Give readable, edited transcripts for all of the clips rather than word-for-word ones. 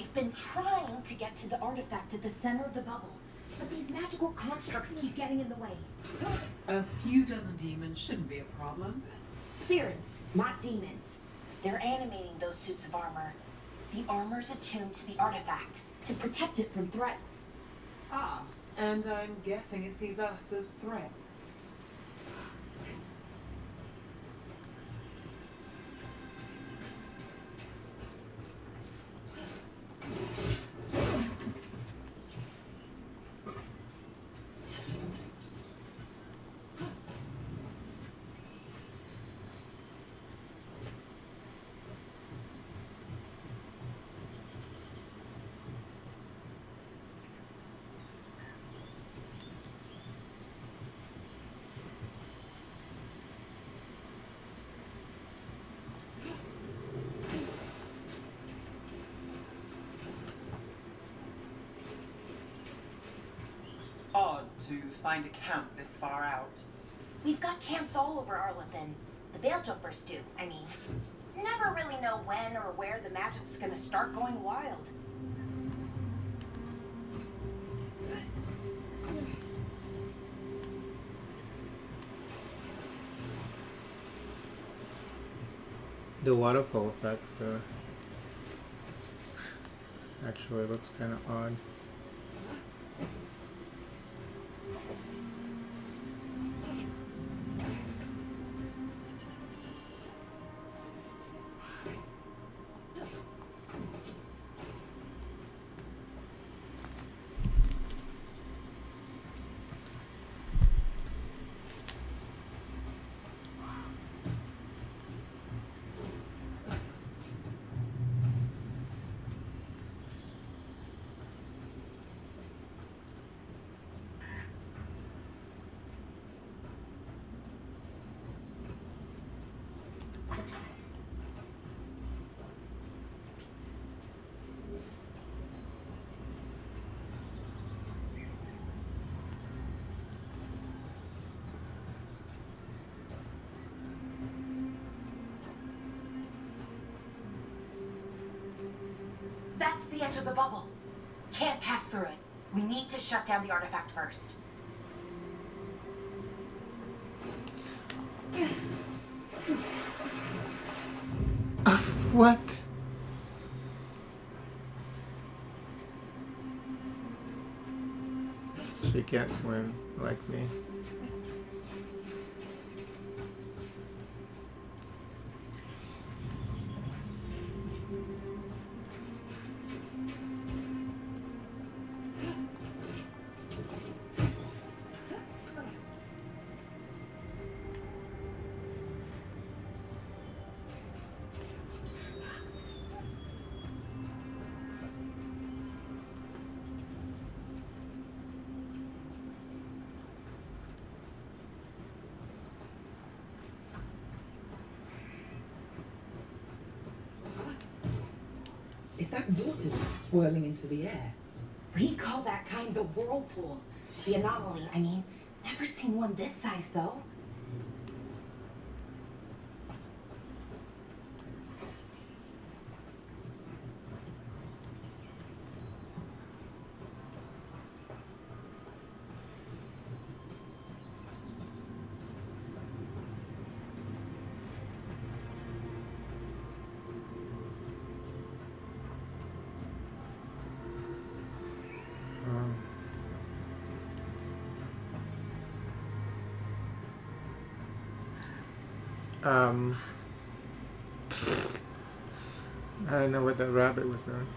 I've been trying to get to the artifact at the center of the bubble, but these magical constructs keep getting in the way. A few dozen demons shouldn't be a problem. Spirits, not demons. They're animating those suits of armor. The armor's attuned to the artifact to protect it from threats. Ah, and I'm guessing it sees us as threats. Odd to find a camp this far out. We've got camps all over Arlethan. The Veil Jumpers do, I mean. Never really know when or where the magic's gonna start going wild. The waterfall effects actually looks kind of odd. That's the edge of the bubble. Can't pass through it. We need to shut down the artifact first. What? She can't swim like me. Is that water just swirling into the air? We call that kind the whirlpool. The anomaly, I mean. Never seen one this size, though. I don't know what that rabbit was doing.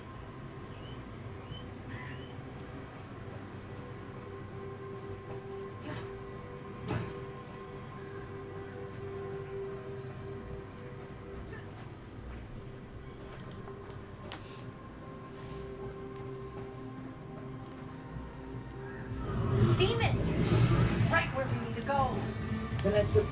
Demons! Right where we need to go. Then let's do...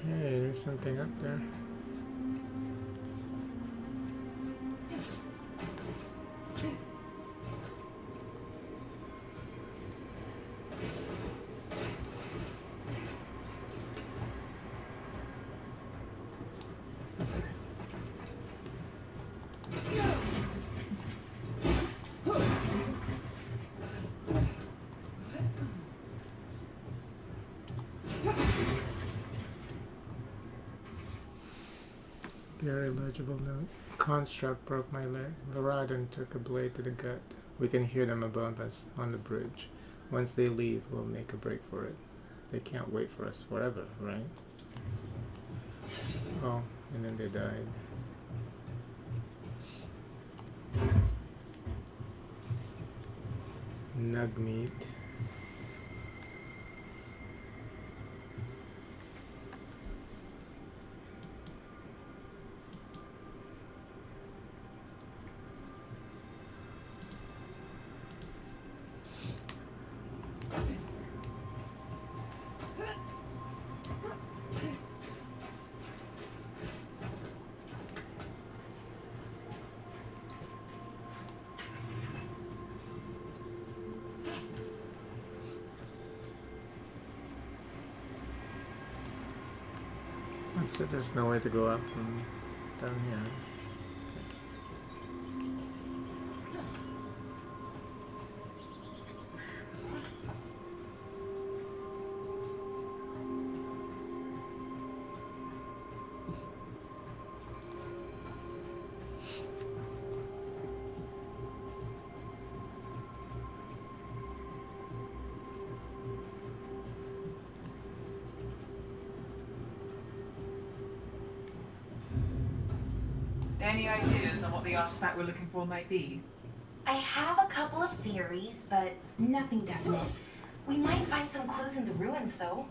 Hey, there's something up there. Very legible note. Construct broke my leg. Varadon took a blade to the gut. We can hear them above us on the bridge. Once they leave, we'll make a break for it. They can't wait for us forever, right? Oh, and then they died. Nug meat. So there's no way to go up from down here. Any ideas on what the artifact we're looking for might be? I have a couple of theories, but nothing definite. We might find some clues in the ruins, though.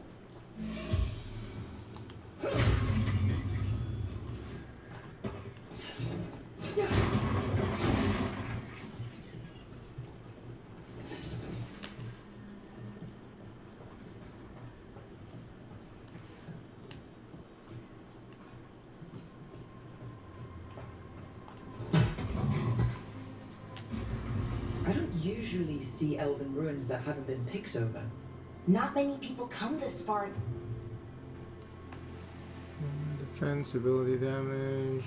Usually see elven ruins that haven't been picked over. Not many people come this far. Defense, ability damage.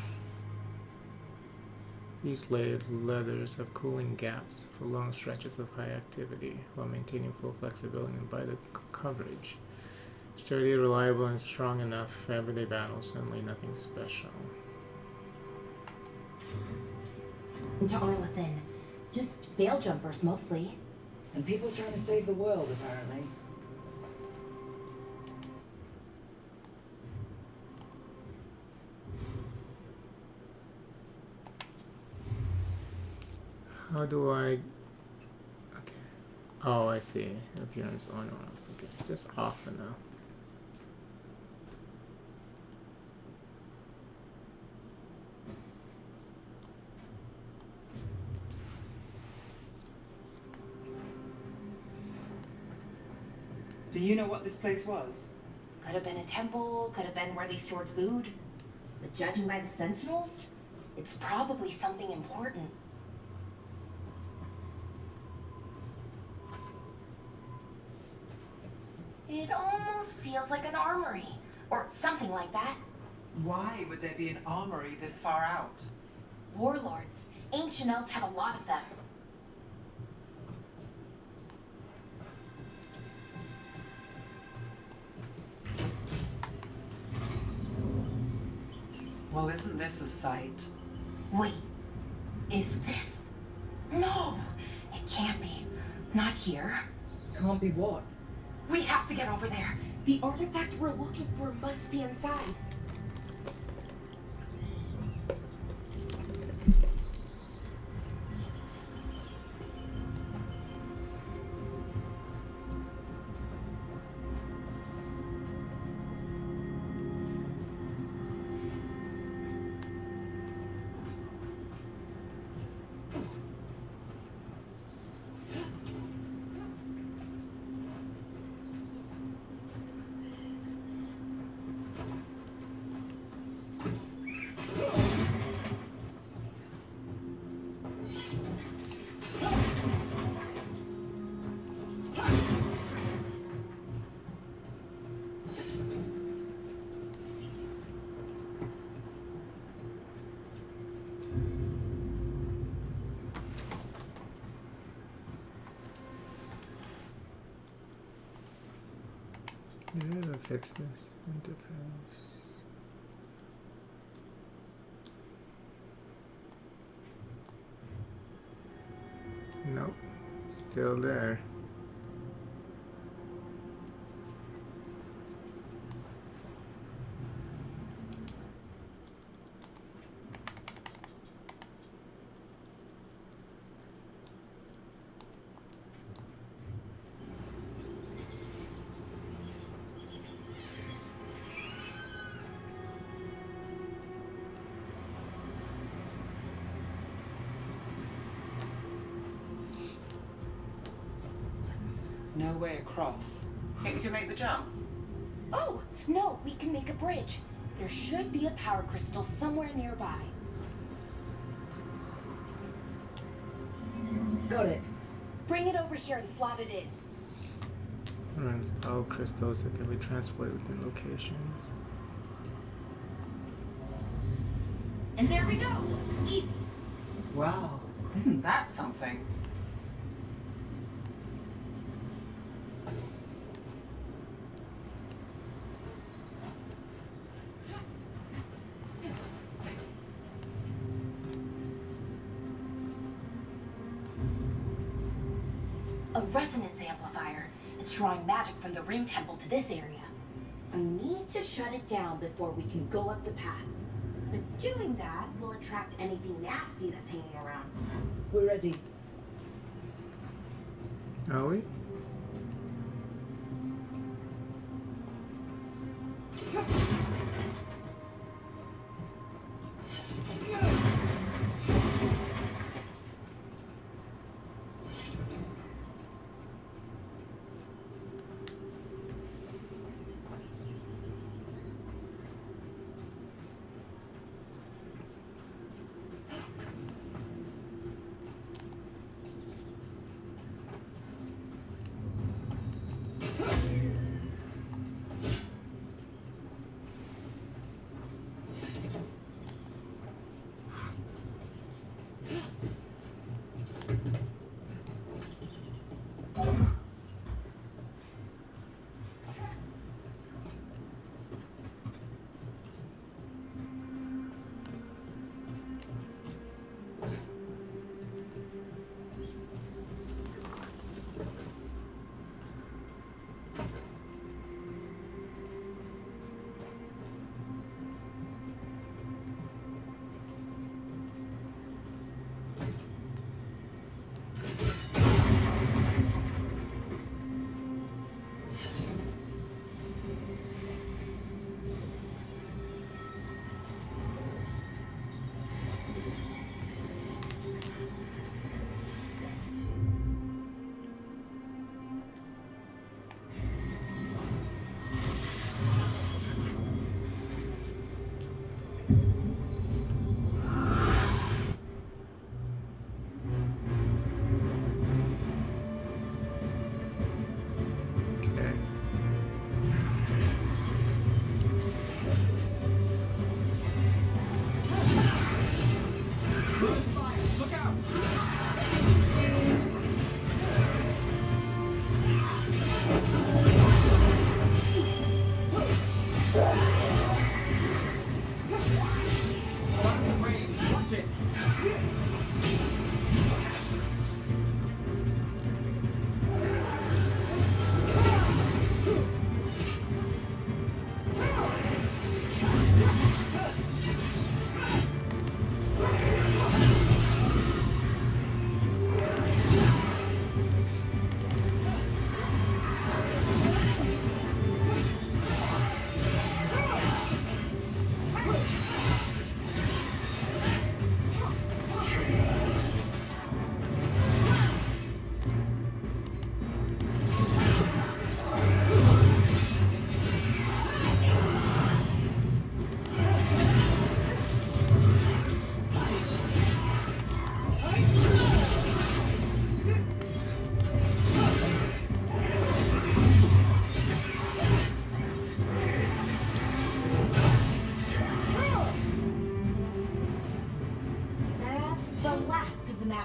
These layered leathers have cooling gaps for long stretches of high activity while maintaining full flexibility and vital coverage. Sturdy, reliable, and strong enough for everyday battles, only nothing special. Into Arlathan. Just veil jumpers, mostly. And people trying to save the world, apparently. How do I... Okay. Oh, I see. Appearance on or off. Okay, just off for now. Do you know what this place was? Could have been a temple, could have been where they stored food. But judging by the sentinels, it's probably something important. It almost feels like an armory, or something like that. Why would there be an armory this far out? Warlords. Ancient elves had a lot of them. Well, isn't this a sight? Wait, is this? No, it can't be. Not here. Can't be what? We have to get over there. The artifact we're looking for must be inside. Yeah, fix this interface. Nope, still there. No way across. Think we can make the jump? Oh, no, we can make a bridge. There should be a power crystal somewhere nearby. Got it. Bring it over here and slot it in. And power crystals that can be transported within locations. And there we go. Easy. Wow, isn't that something? A resonance amplifier. It's drawing magic from the ring temple to this area. I need to shut it down before we can go up the path. But doing that will attract anything nasty that's hanging around. We're ready. Are we?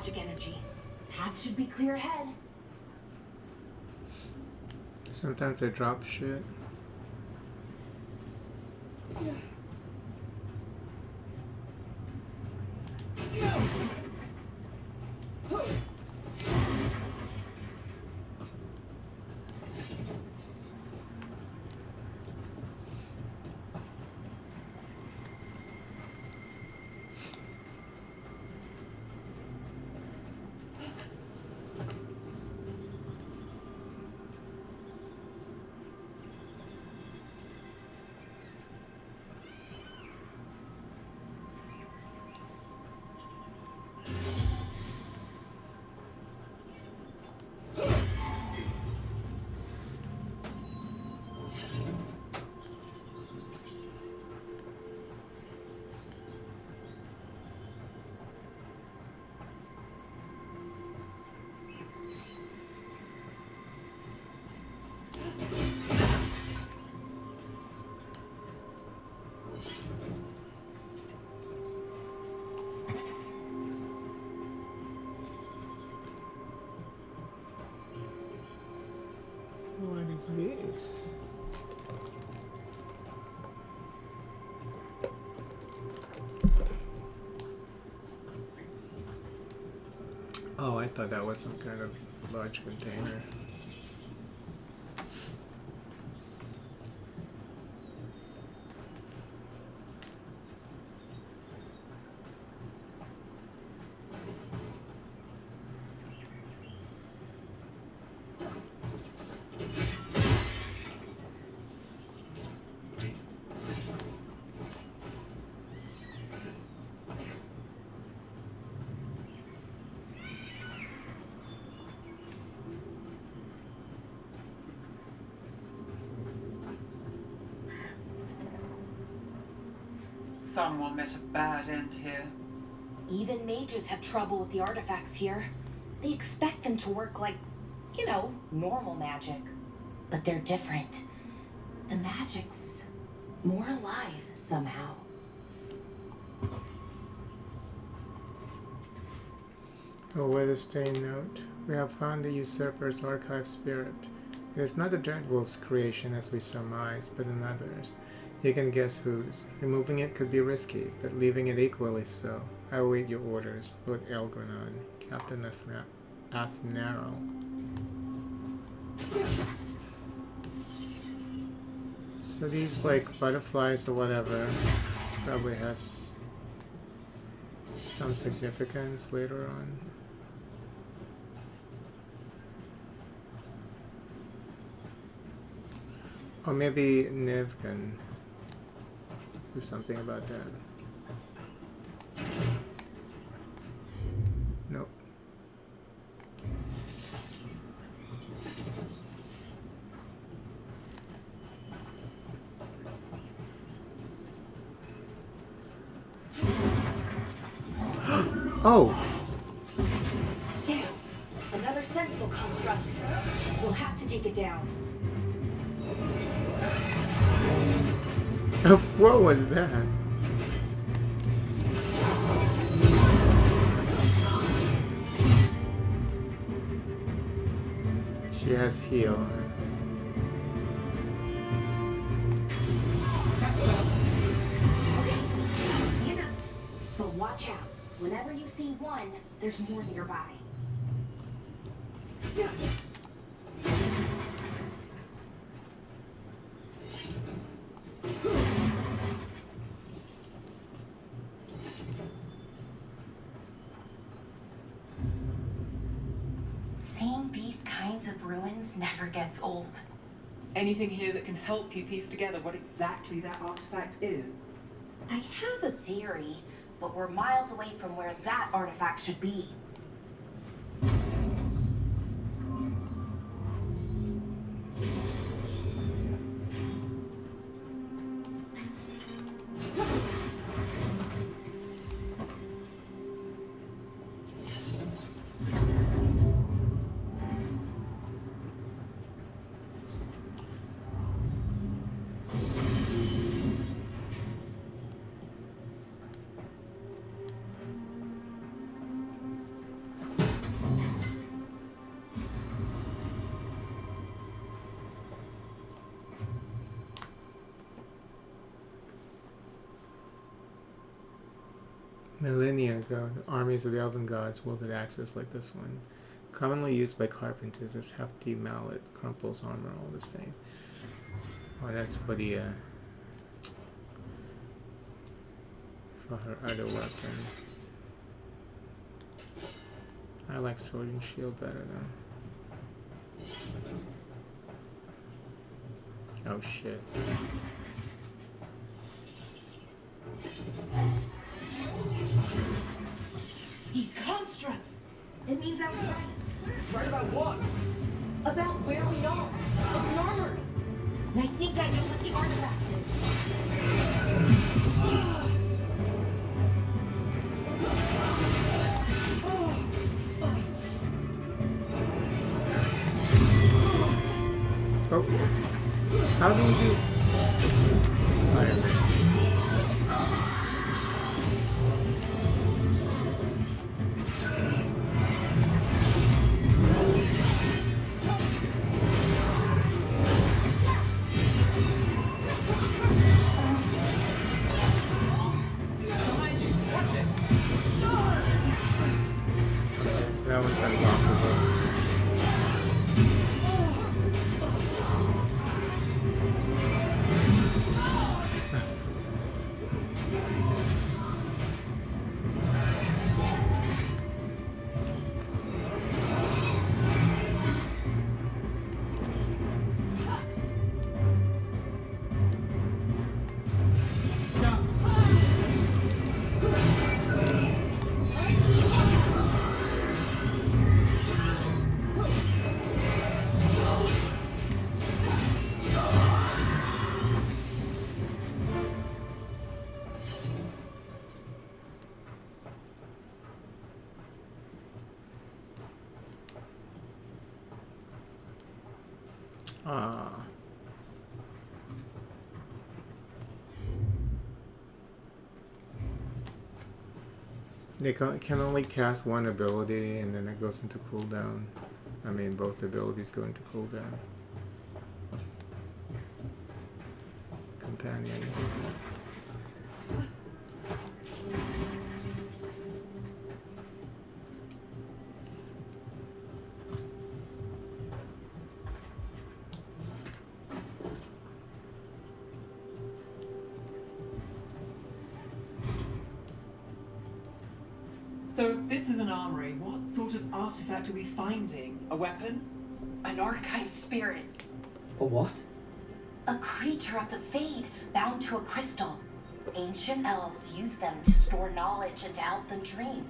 magic energy. Path should be clear ahead. Sometimes I drop shit. What is this? Oh, I thought that was some kind of large container. Someone met a bad end here. Even mages have trouble with the artifacts here. They expect them to work like, you know, normal magic. But they're different. The magic's more alive somehow. A weather-stained note. We have found the usurper's archive spirit. It is not the Dreadwolf's creation as we surmise, but another's. You can guess whose. Removing it could be risky, but leaving it equally so. I await your orders, Lord Elgranon, Captain Athnarel. So these, like, butterflies or whatever, probably has some significance later on. Or maybe Niv can do something about that. Nope. Oh! Damn! Another sensible construct. We'll have to take it down. What was that? She has heal. Okay, enough. But watch out. Whenever you see one, there's more nearby. Seeing these kinds of ruins never gets old. Anything here that can help you piece together what exactly that artifact is? I have a theory, but we're miles away from where that artifact should be. Millennia ago, the armies of the elven gods wielded axes like this one, commonly used by carpenters. This hefty mallet crumples armor all the same. Oh, that's for the for her other weapon. I like sword and shield better though. Oh shit. These constructs! It means I was right. Right about what? About where we are. It's an armory. And I think I know what the artifact is. Oh. How do you do? Iron Man. So that one's unblockable. Ah. They can only cast one ability and then it goes into cooldown. I mean, both abilities go into cooldown. Companions. So if this is an armory, what sort of artifact are we finding? A weapon? An archive spirit. A what? A creature of the Fade, bound to a crystal. Ancient elves use them to store knowledge and to help them dream.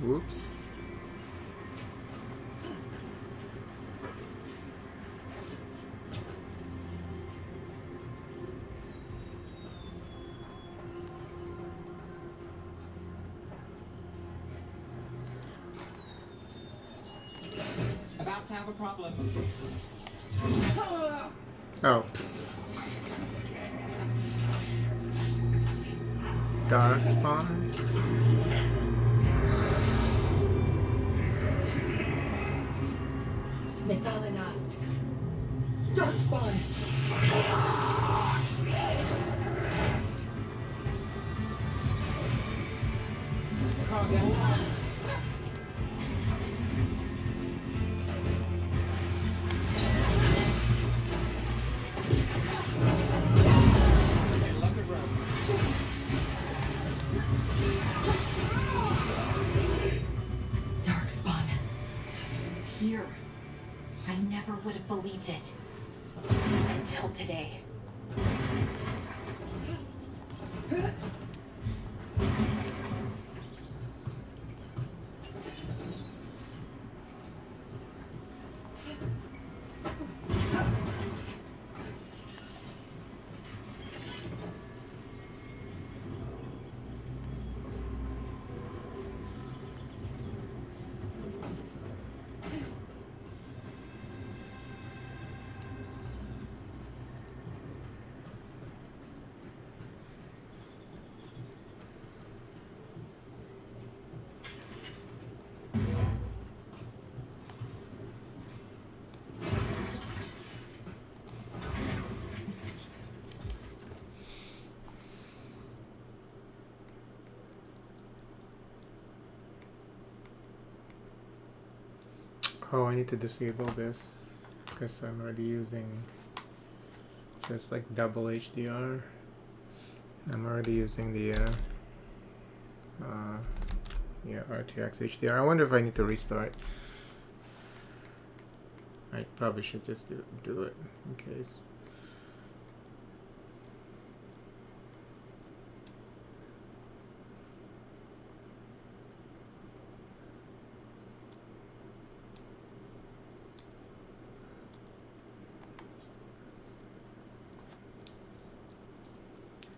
Whoops. About to have a problem. Oh. Dark spawn? Methalinast. Darkspawn. Darkspawn. Here. I never would have believed it. Until today. Oh, I need to disable this because I'm already using. So it's like double HDR. I'm already using the yeah, RTX HDR. I wonder if I need to restart. I probably should just do it in case.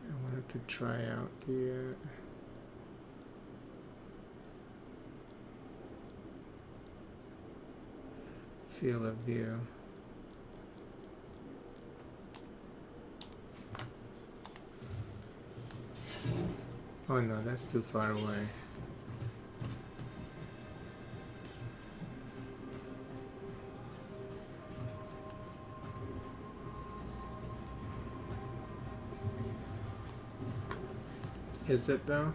I wanted to try out the field of view. Oh no, that's too far away. Is it though?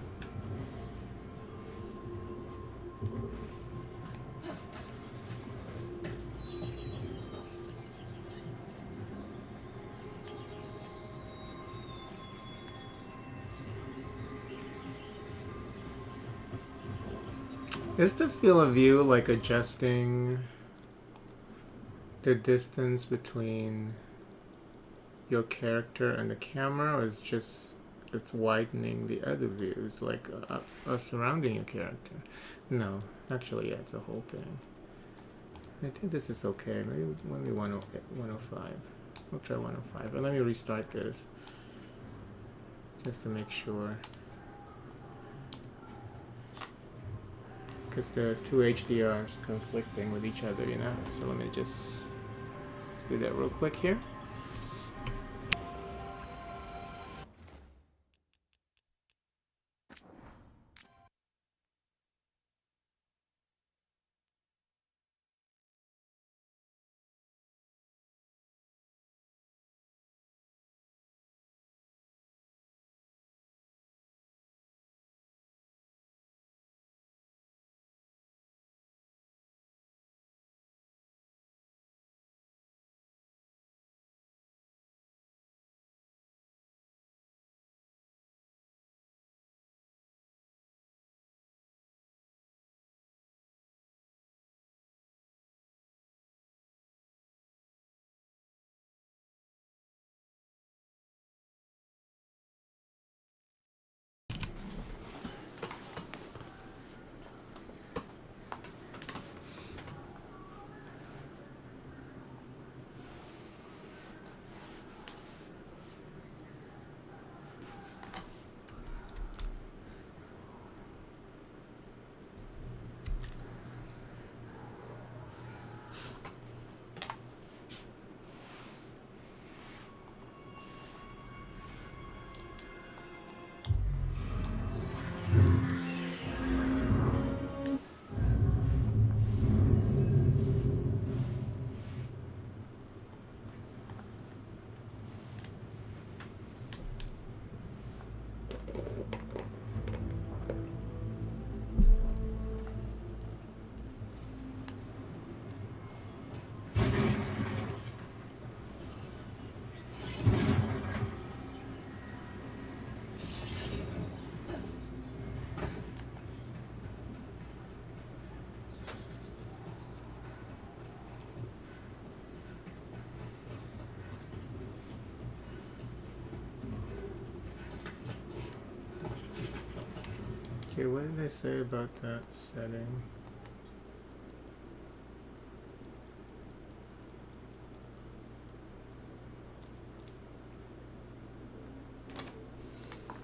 Is the field of view like adjusting the distance between your character and the camera, or is just it's widening the other views, like surrounding your character? No, actually, yeah, it's a whole thing. I think this is okay. Maybe only 105. We'll try 105. But let me restart this just to make sure. Because there are two HDRs conflicting with each other, you know? So let me just do that real quick here. Okay, what did I say about that setting?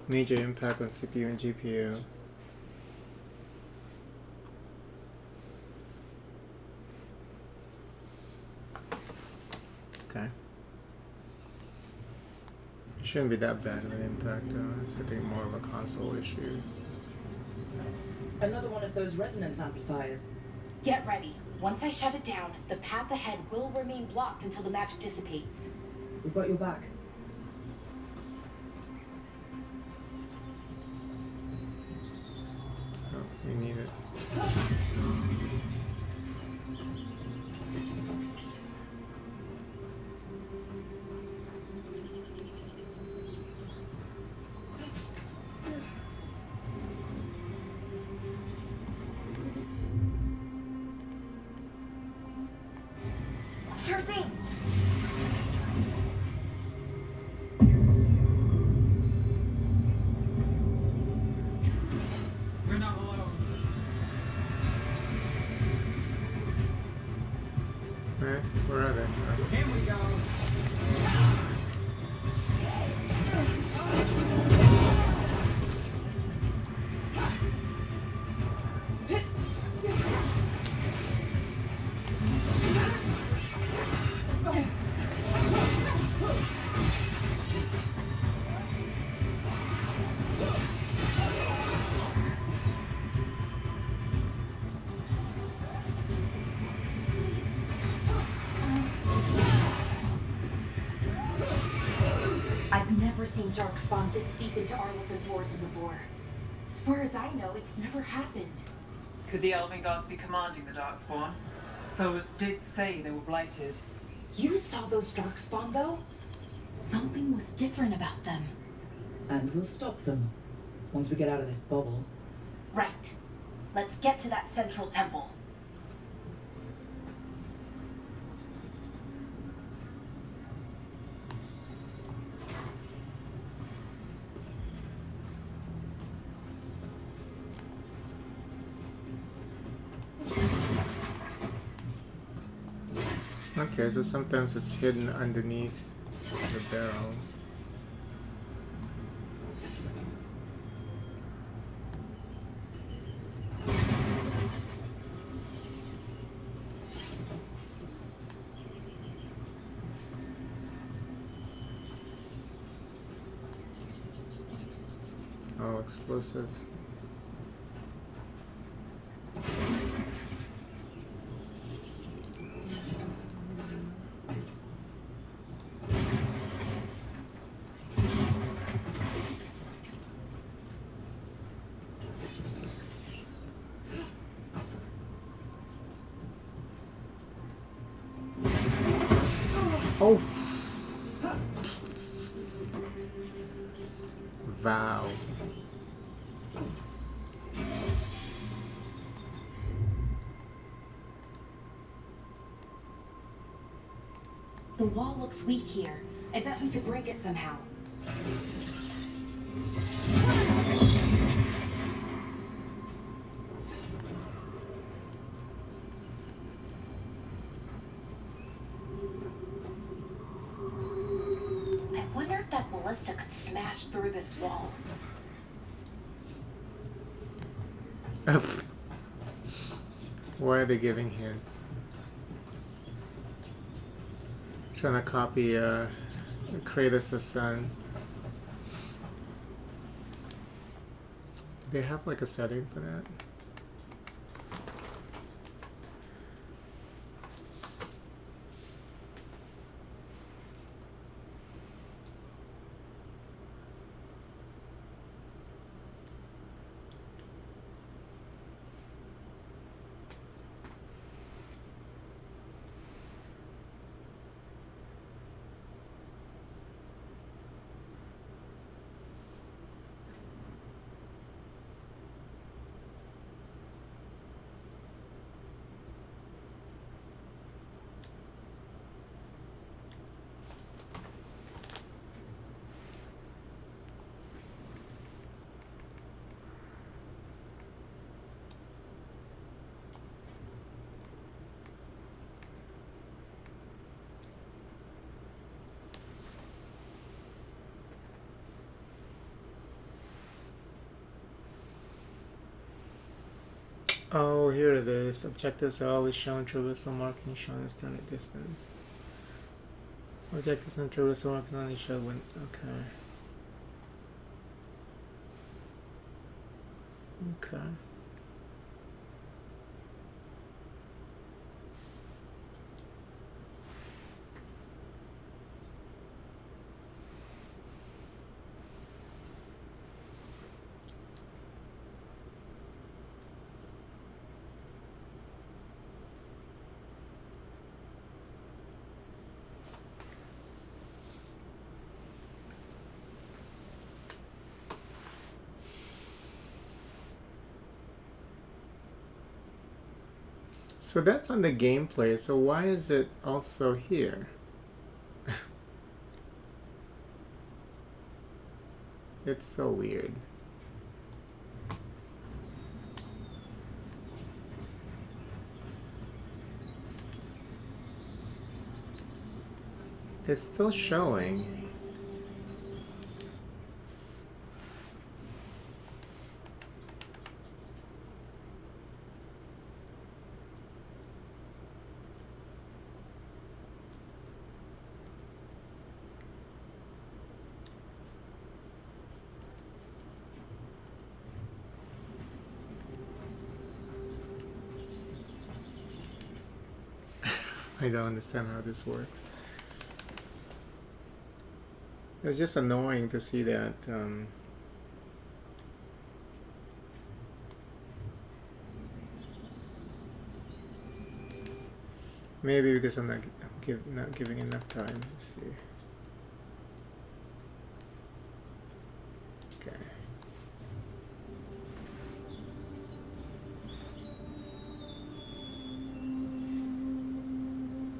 Major impact on CPU and GPU. Okay. Shouldn't be that bad of an impact though. It's I think more of a console issue. Another one of those resonance amplifiers. Get ready. Once I shut it down, the path ahead will remain blocked until the magic dissipates. We've got your back. Oh, we need it. Where are they? Here we go. I've never seen Darkspawn this deep into Arlington Forest before. As far as I know, it's never happened. Could the Elven Gods be commanding the Darkspawn? Solus did say they were blighted. You saw those Darkspawn, though? Something was different about them. And we'll stop them once we get out of this bubble. Right. Let's get to that central temple. Okay, so sometimes it's hidden underneath the barrels. Oh, explosives. Oh! Wow. The wall looks weak here. I bet we could break it somehow. I wonder if that ballista could smash through this wall. Why are they giving hints? Trying to copy Kratos' son. They have like a setting for that. Oh, here it is. Objectives are always shown. Traversal marking shown as turn at distance. Objectives and traversal marking only show when. Okay. Okay. So that's on the gameplay, so why is it also here? It's so weird. It's still showing. I don't understand how this works. It's just annoying to see that maybe because I'm not giving enough time. Let's see. Okay.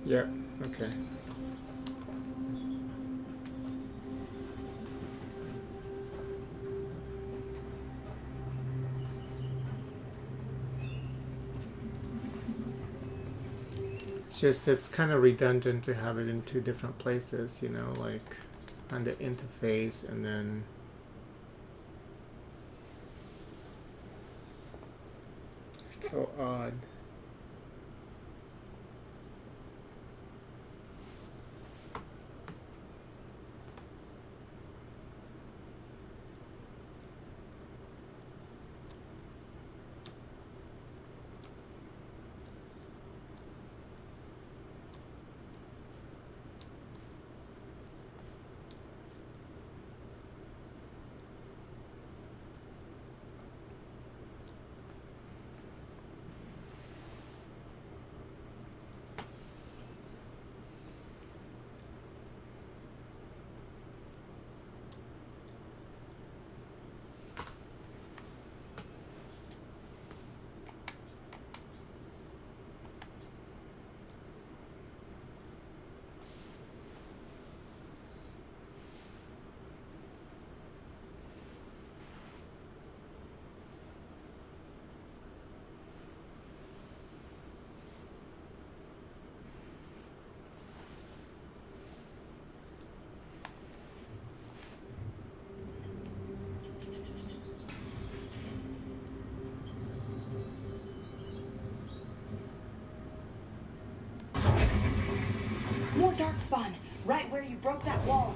Yep. Okay. It's kind of redundant to have it in two different places, you know, like on the interface and then it's so odd. More darkspawn, right where you broke that wall.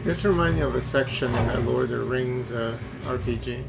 This reminds me of a section in the Lord of the Rings RPG.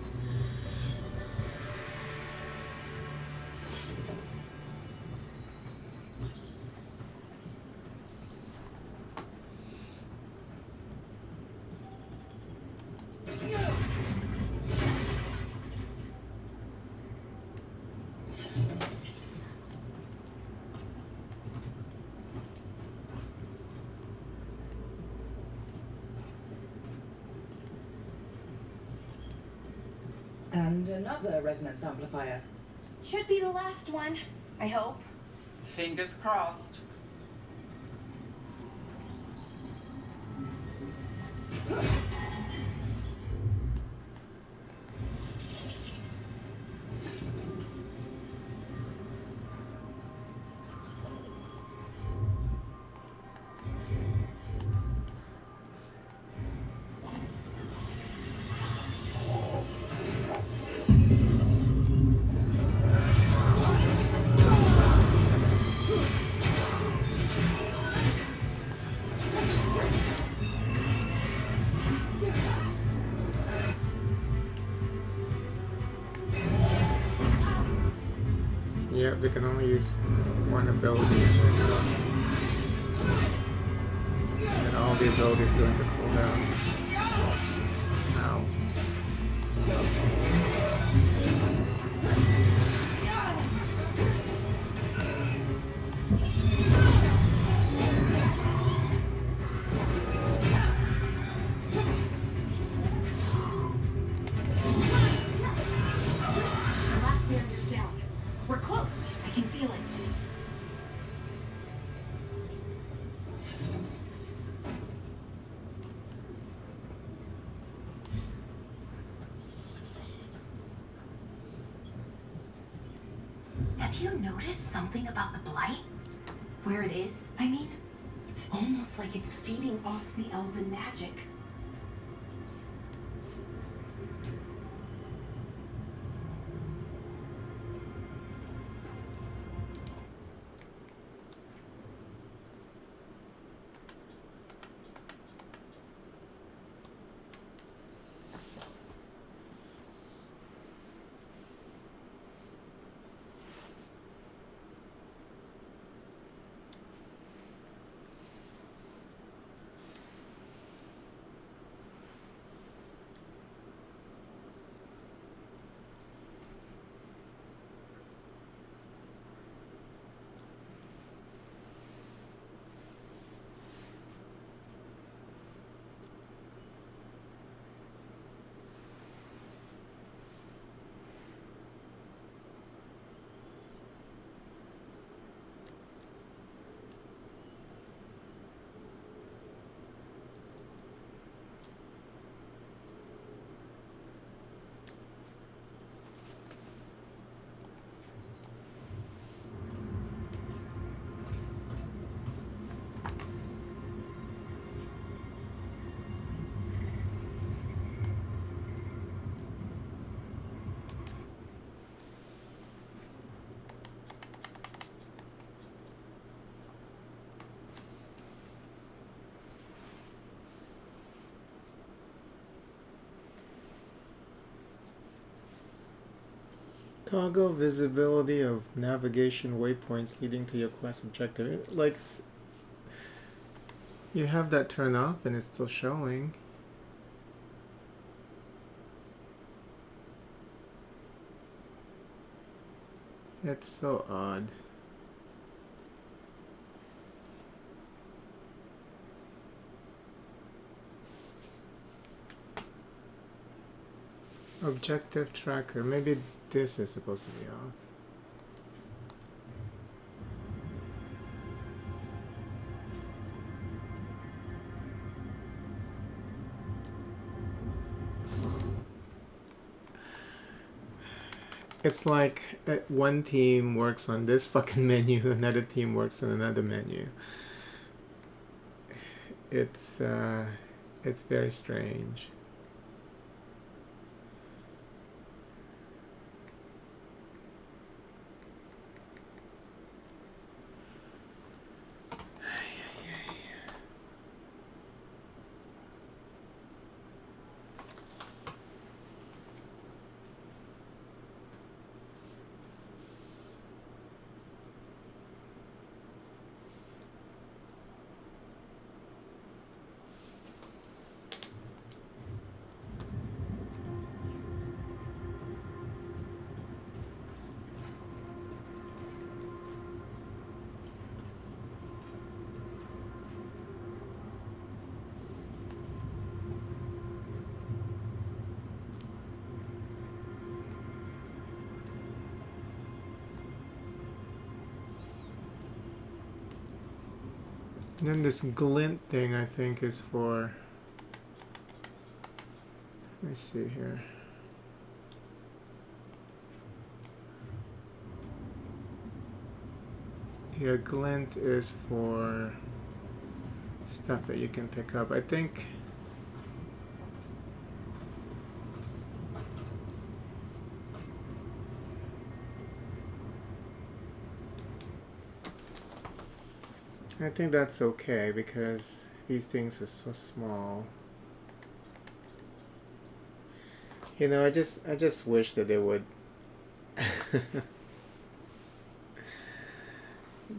And another resonance amplifier. Should be the last one, I hope. Fingers crossed. Yeah, we can only use one ability. And all the abilities going to cool down. Ow. The last barrier's down. We're close. I can feel it. Have you noticed something about the blight? Where it is, I mean? It's almost like it's feeding off the elven magic. Toggle visibility of navigation waypoints leading to your quest objective. Like, you have that turned off and it's still showing. It's so odd. Objective tracker. Maybe this is supposed to be off. It's like one team works on this fucking menu, another team works on another menu. It's very strange. And then this glint thing, I think, is for... Let me see here. Yeah, glint is for stuff that you can pick up. I think... I think that's okay because these things are so small. You know, I just wish that they would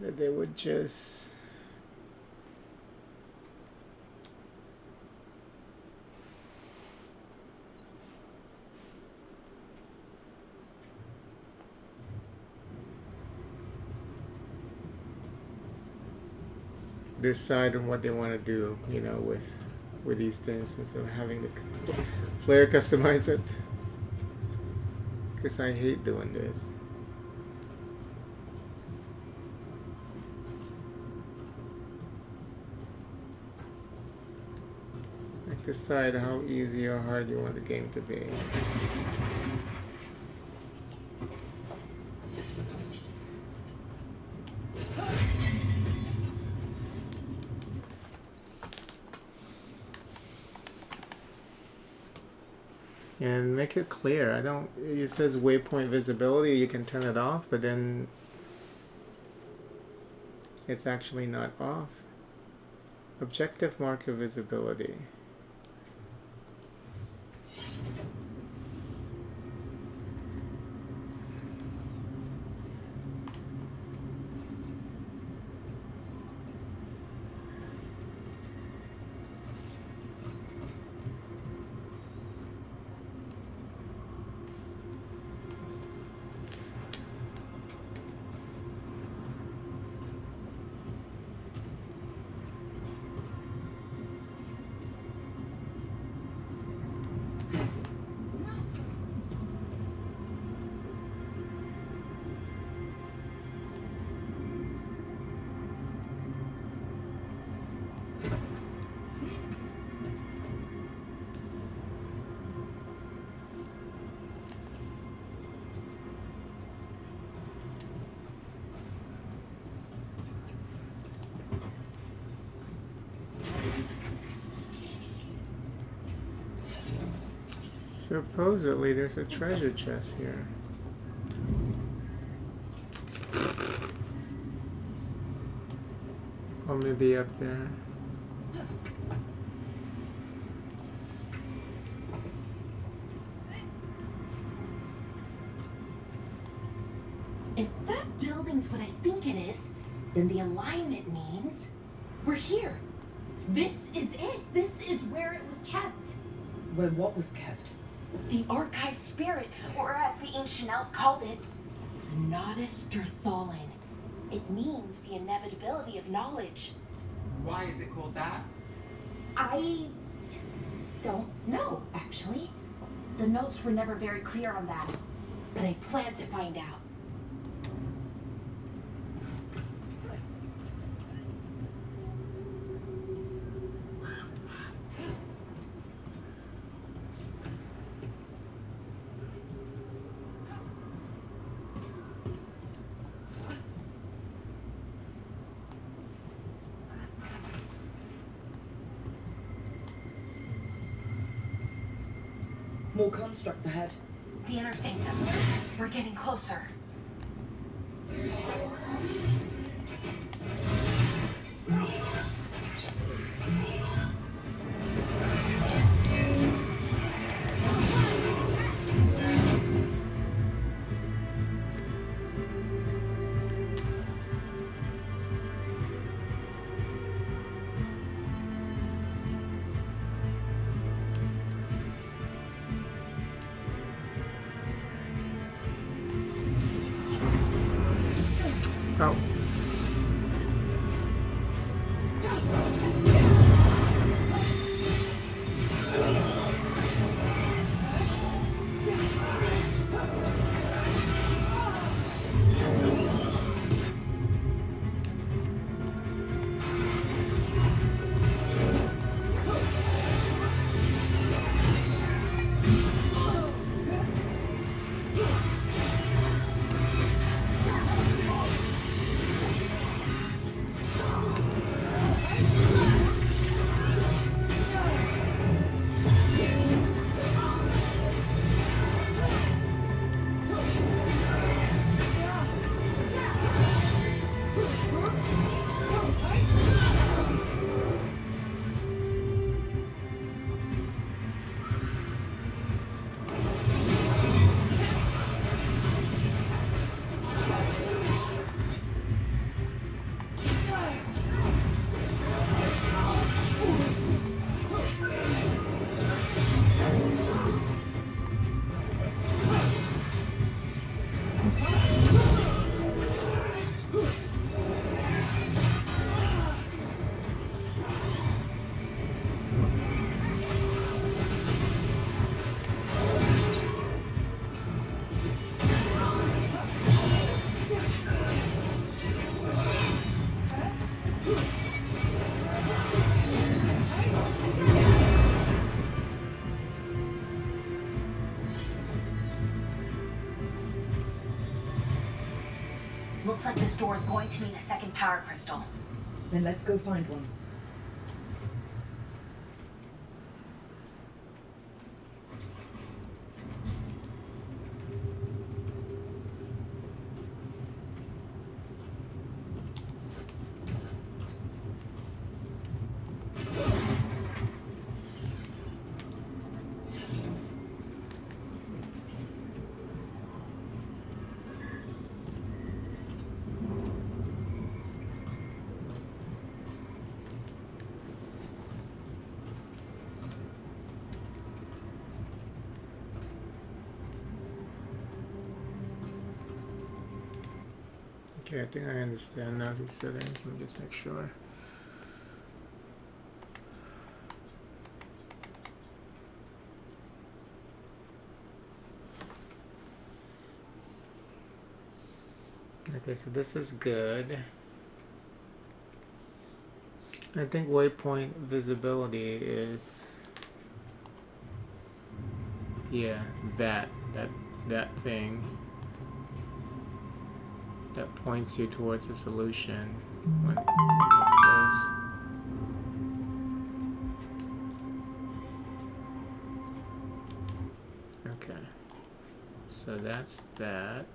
that they would just decide on what they want to do, you know, with these things instead of having the player customize it. Because I hate doing this. Like, decide how easy or hard you want the game to be. And make it clear. I don't. It says waypoint visibility. You can turn it off, but then it's actually not off. Objective marker visibility. Supposedly there's a treasure chest here. Or maybe up there. If that building's what I think it is, then the alignment means we're here. This is it. This is where it was kept. Where what was kept? The archive spirit, or as the ancient elves called it, Nodus Durthalin. It means the inevitability of knowledge. Why is it called that? I don't know, actually. The notes were never very clear on that, but I plan to find out. More constructs ahead. The inner sanctum. We're getting closer. Oh. Looks like this door is going to need a second power crystal. Then let's go find one. Okay, I think I understand now these settings. Let me just make sure. Okay, so this is good. I think waypoint visibility is, yeah, that thing that points you towards the solution when you're close. Okay, so that's that.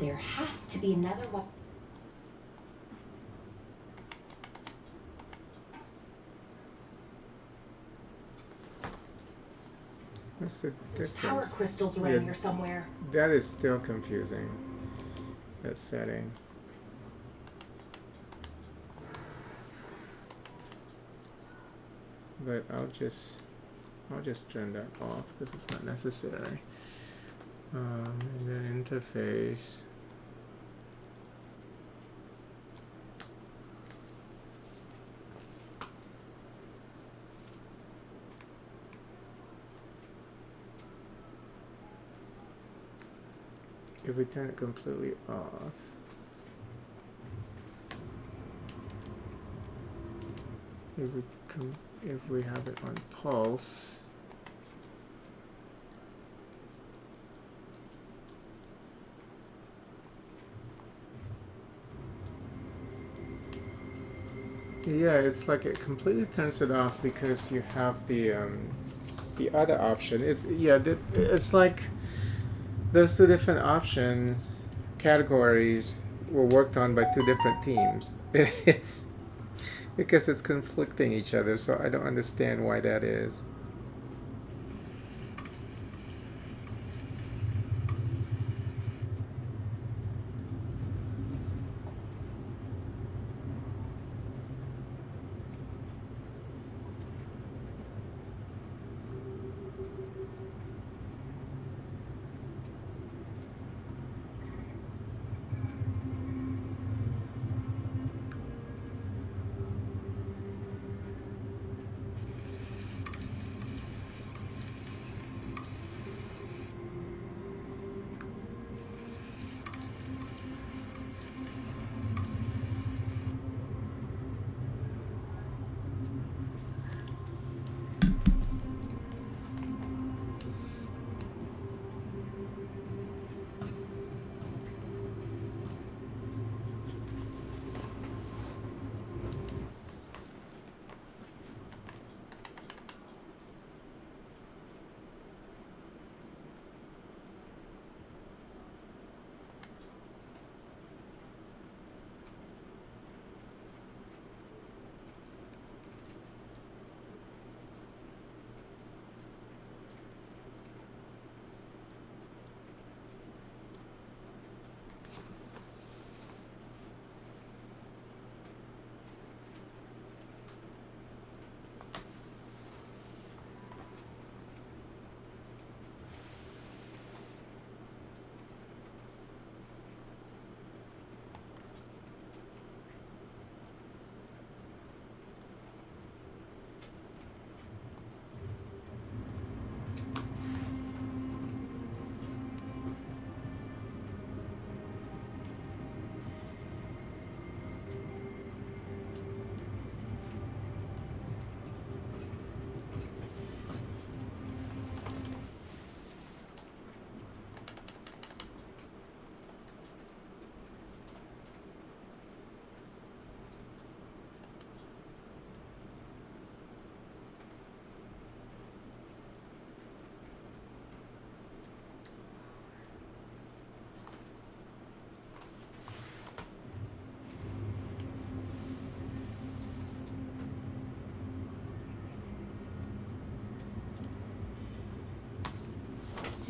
There has to be another one. What's the difference? Power crystals around here somewhere. That is still confusing, that setting. But I'll just turn that off because it's not necessary. And then interface. If we turn it completely off, if we have it on pulse, yeah, it's like it completely turns it off because you have the other option. It's like those two different options, categories, were worked on by two different teams. It's because it's conflicting each other, so I don't understand why that is.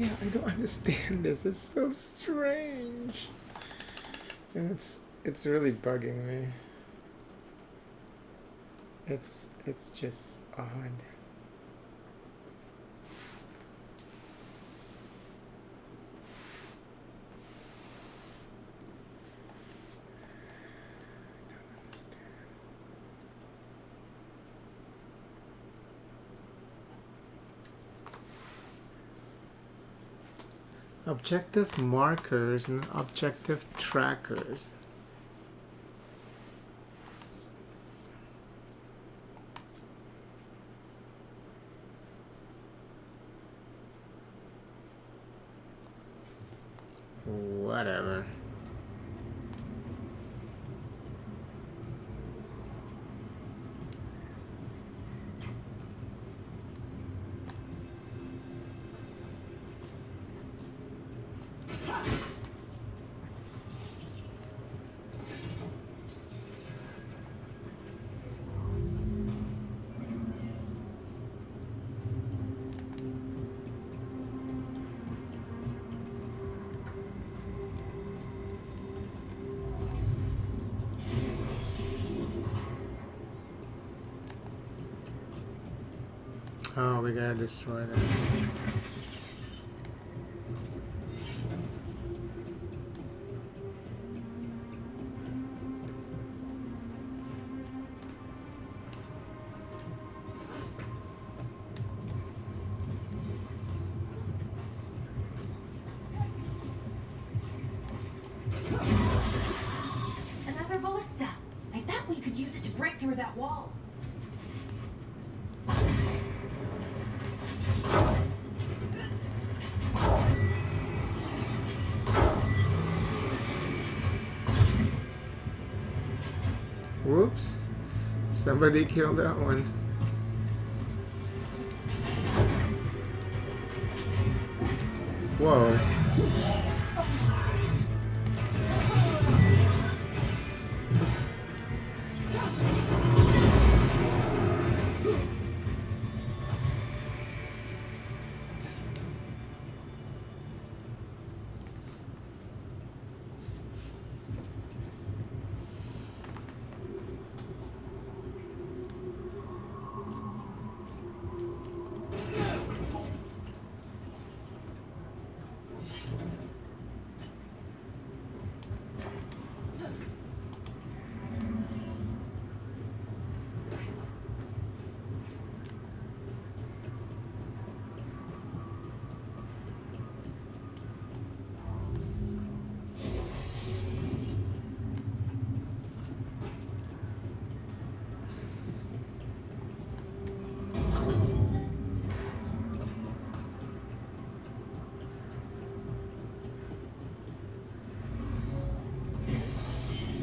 Yeah, I don't understand this. It's so strange. And it's really bugging me. It's just odd. Objective markers and objective trackers. Whatever. Oh, we gotta destroy that. Another ballista. I bet we could use it to break through that wall. Whoops. Somebody killed that one. Whoa.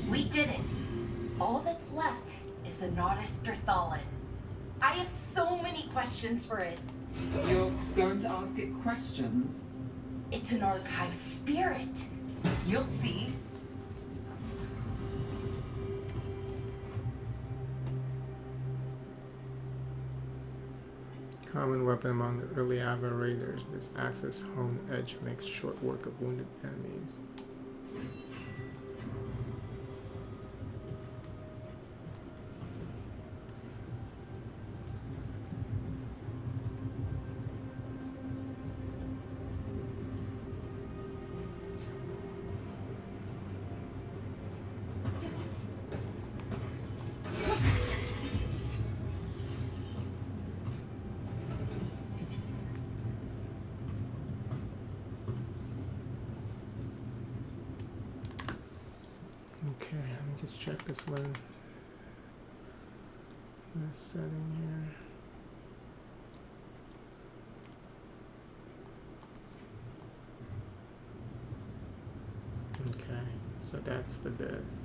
We did it. All that's left is the Nautis. I have so many questions for it. You're going to ask it questions? It's an archive spirit. You'll see. Common weapon among the early Ava raiders. This axe's honed edge makes short work of wounded enemies. Okay, let me just check this one. This setting here. Okay, so that's for this.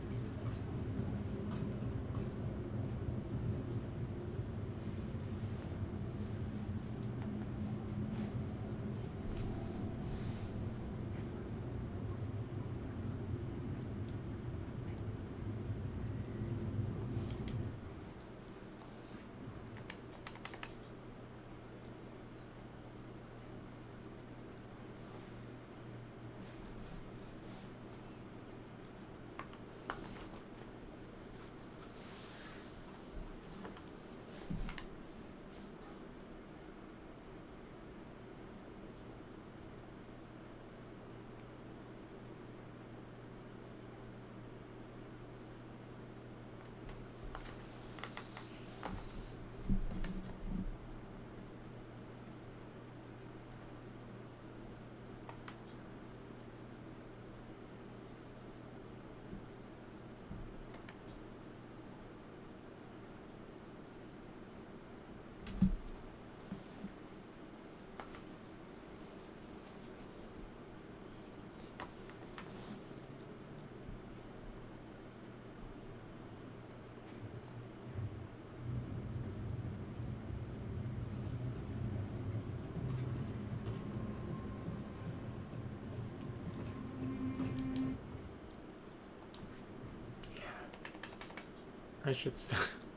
I should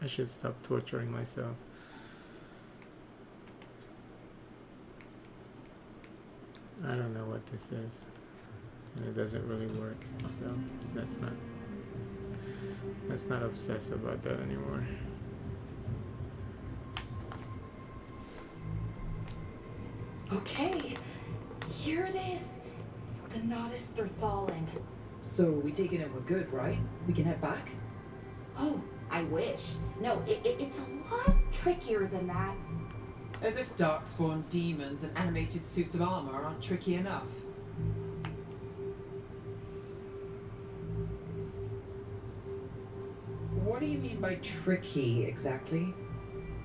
I should stop torturing myself. I don't know what this is, and it doesn't really work. So let's not obsess about that anymore. Okay, here it is. The Nodus Thurthalin. So we take it and we're good, right? We can head back? Oh, I wish. No, it's a lot trickier than that. As if darkspawn demons and animated suits of armor aren't tricky enough. What do you mean by tricky, exactly?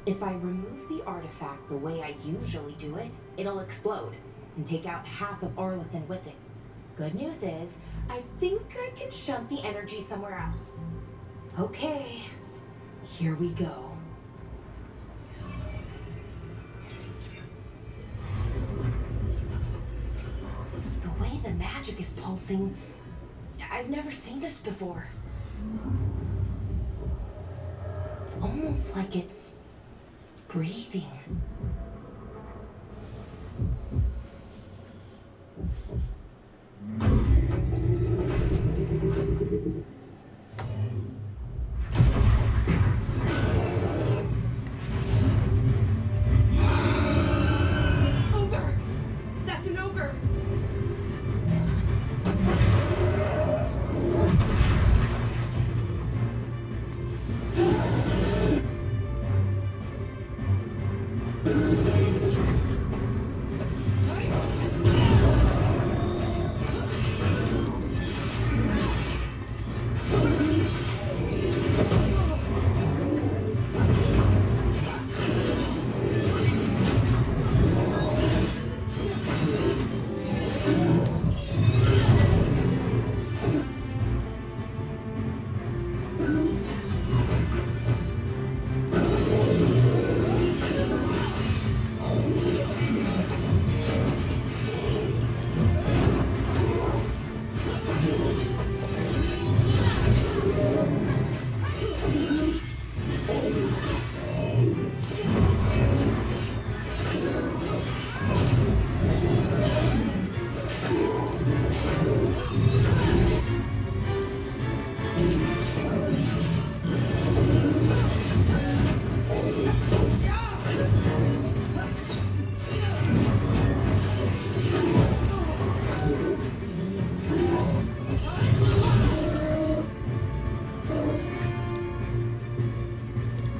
If I remove the artifact the way I usually do it, it'll explode and take out half of Arlathan with it. Good news is, I think I can shunt the energy somewhere else. Okay, here we go. The way the magic is pulsing, I've never seen this before. It's almost like it's breathing. Ogre! That's an ogre!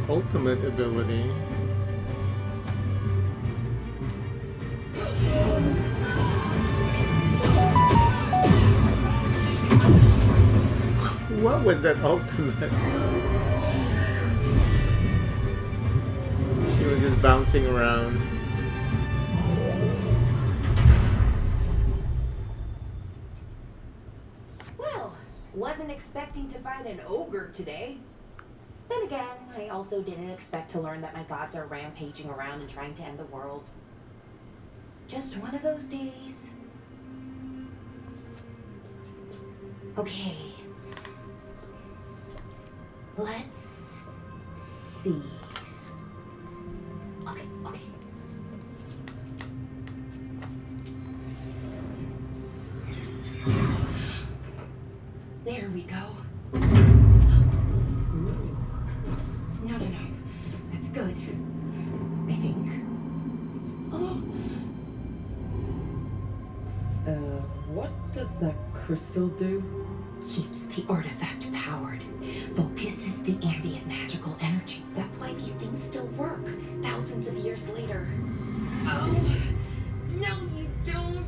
Ultimate ability. What was that ultimate? She was just bouncing around. Well, wasn't expecting to fight an ogre today. Then again, I also didn't expect to learn that my gods are rampaging around and trying to end the world. Just one of those days. Okay. Let's see. Okay. There we go. No. That's good. I think. Oh. What does that crystal do? Keeps the artifact powered. Focuses the ambient magical energy. That's why these things still work, thousands of years later. Oh. No, you don't.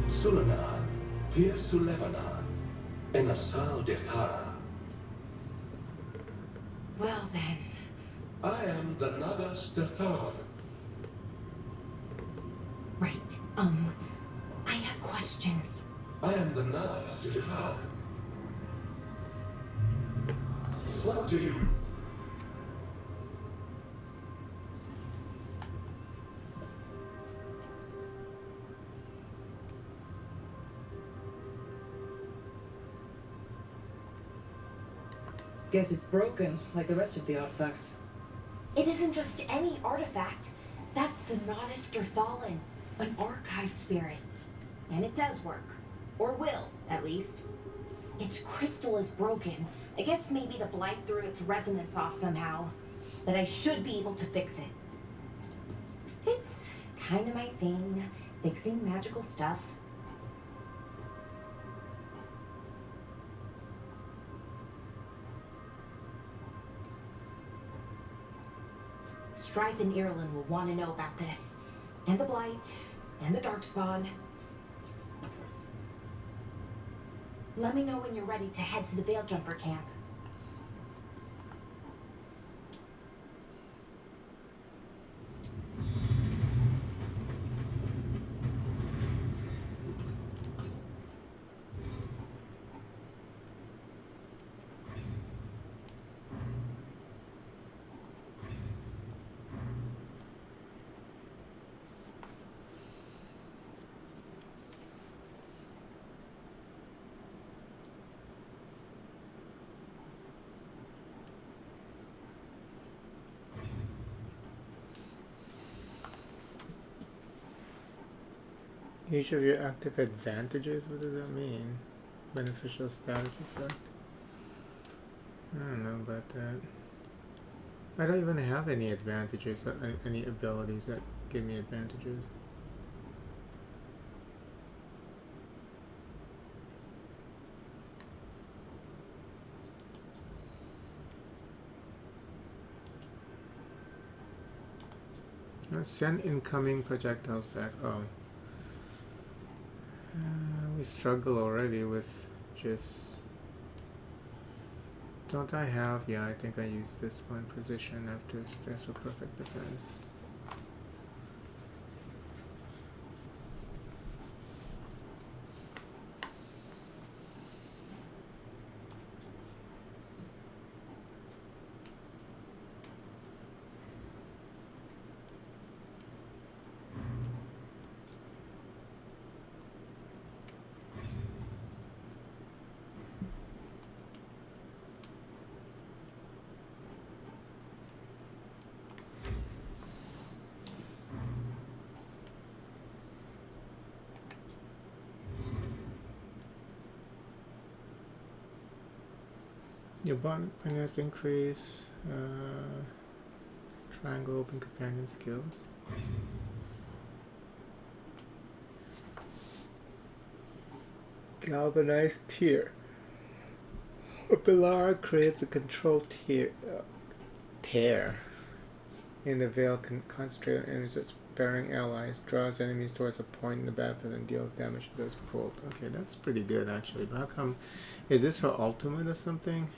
Sulanan, Pir Sulevanan, and Asal Dethara. Well then. I am the Nagas Detharan. Right. I have questions. I am the Nagas Detharan. What do you... Guess it's broken, like the rest of the artifacts. It isn't just any artifact. That's the Notister Thalin, an archive spirit. And it does work. Or will, at least. Its crystal is broken. I guess maybe the blight threw its resonance off somehow. But I should be able to fix it. It's kind of my thing, fixing magical stuff. Strife and Irulan will want to know about this. And the Blight. And the Darkspawn. Let me know when you're ready to head to the Veil Jumper camp. Each of your active advantages? What does that mean? Beneficial status effect? I don't know about that. I don't even have any advantages, any abilities that give me advantages. Send incoming projectiles back. Oh. We struggle already with just... Don't I have... Yeah, I think I used this one position after stairs for perfect defense. Your bond has increase. Triangle open companion skills. Galvanized tier. A pillar creates a control tear in the veil. Can concentrate on enemies with sparing allies. Draws enemies towards a point in the battlefield and deals damage to those pulled. Okay, that's pretty good actually. But how come? Is this her ultimate or something?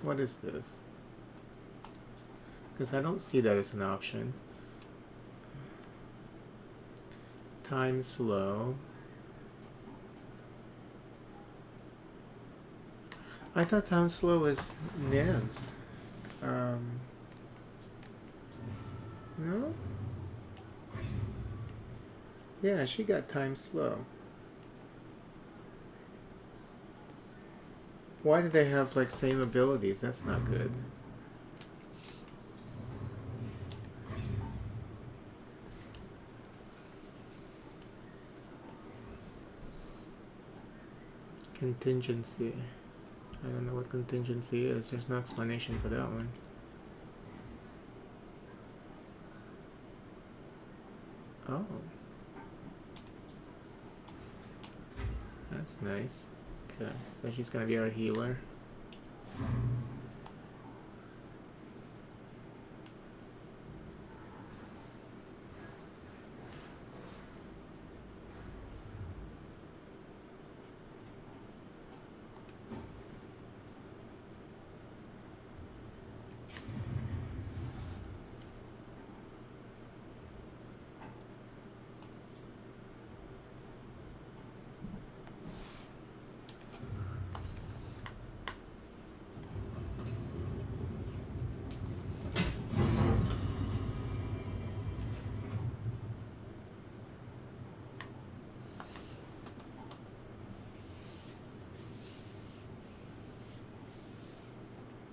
What is this? Because I don't see that as an option. Time slow. I thought time slow was Nez. No? Yeah, she got time slow. Why do they have like same abilities? That's not good. Contingency. I don't know what contingency is. There's no explanation for that one. Oh. That's nice. Okay, so she's gonna be our healer.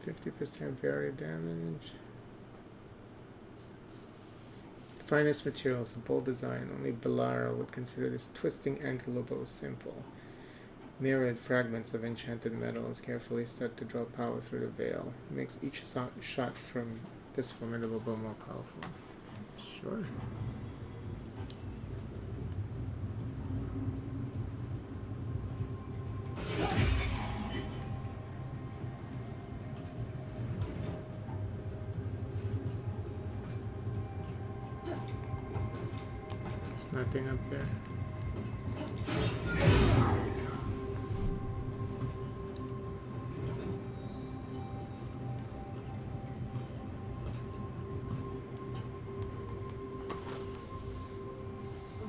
50% barrier damage. Finest materials, a bold design. Only Belara would consider this twisting angular bow simple. Myriad fragments of enchanted metals carefully set to draw power through the veil. Makes each shot from this formidable bow more powerful. Sure. There's nothing up there.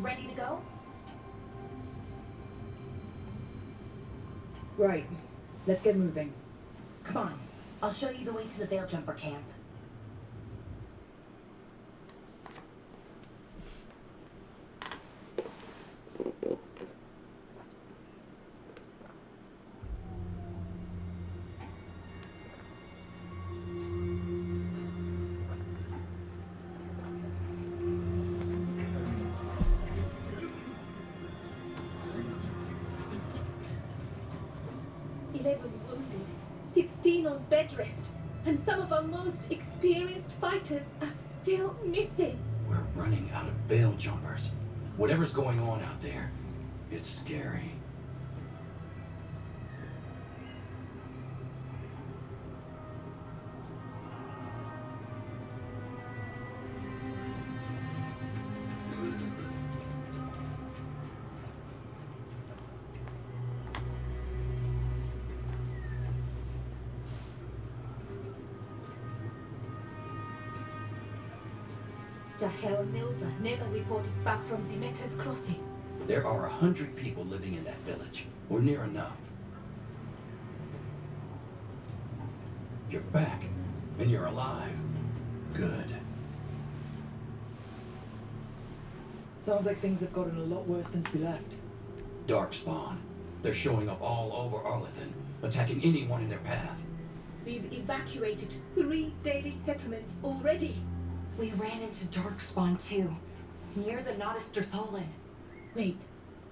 Ready to go? Right. Let's get moving. Come on. I'll show you the way to the Veil Jumper camp. Wounded, 16 on bed rest, and some of our most experienced fighters are still missing. We're running out of veil jumpers. Whatever's going on out there, it's scary. Jahel and Milva never reported back from Demeter's crossing. There are 100 people living in that village, or near enough. You're back, and you're alive. Good. Sounds like things have gotten a lot worse since we left. Darkspawn. They're showing up all over Arlethan, attacking anyone in their path. We've evacuated 3 daily settlements already. We ran into Darkspawn too, near the Nodus Dirtholan. Wait,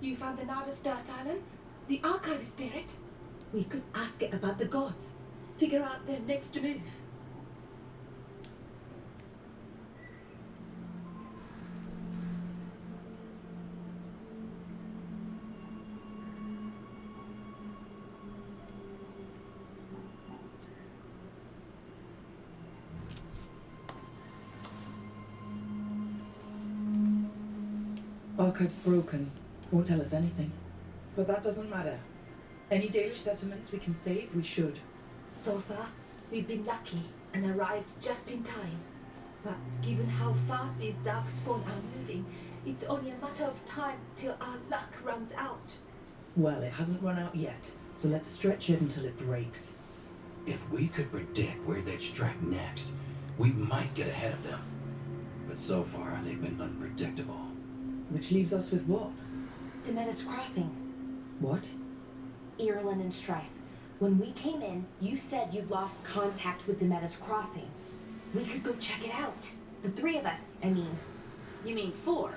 you found the Nardus Darthalan? The archive spirit? We could ask it about the gods. Figure out their next move. Archive's broken. Won't tell us anything. But that doesn't matter. Any Dalish settlements we can save, we should. So far, we've been lucky and arrived just in time. But given how fast these darkspawn are moving, it's only a matter of time till our luck runs out. Well, it hasn't run out yet, so let's stretch it until it breaks. If we could predict where they'd strike next, we might get ahead of them. But so far, they've been unpredictable. Which leaves us with what? Demeter's Crossing. What? Irulan and Strife. When we came in, you said you'd lost contact with Demeter's Crossing. We could go check it out. The 3 of us, I mean. You mean 4?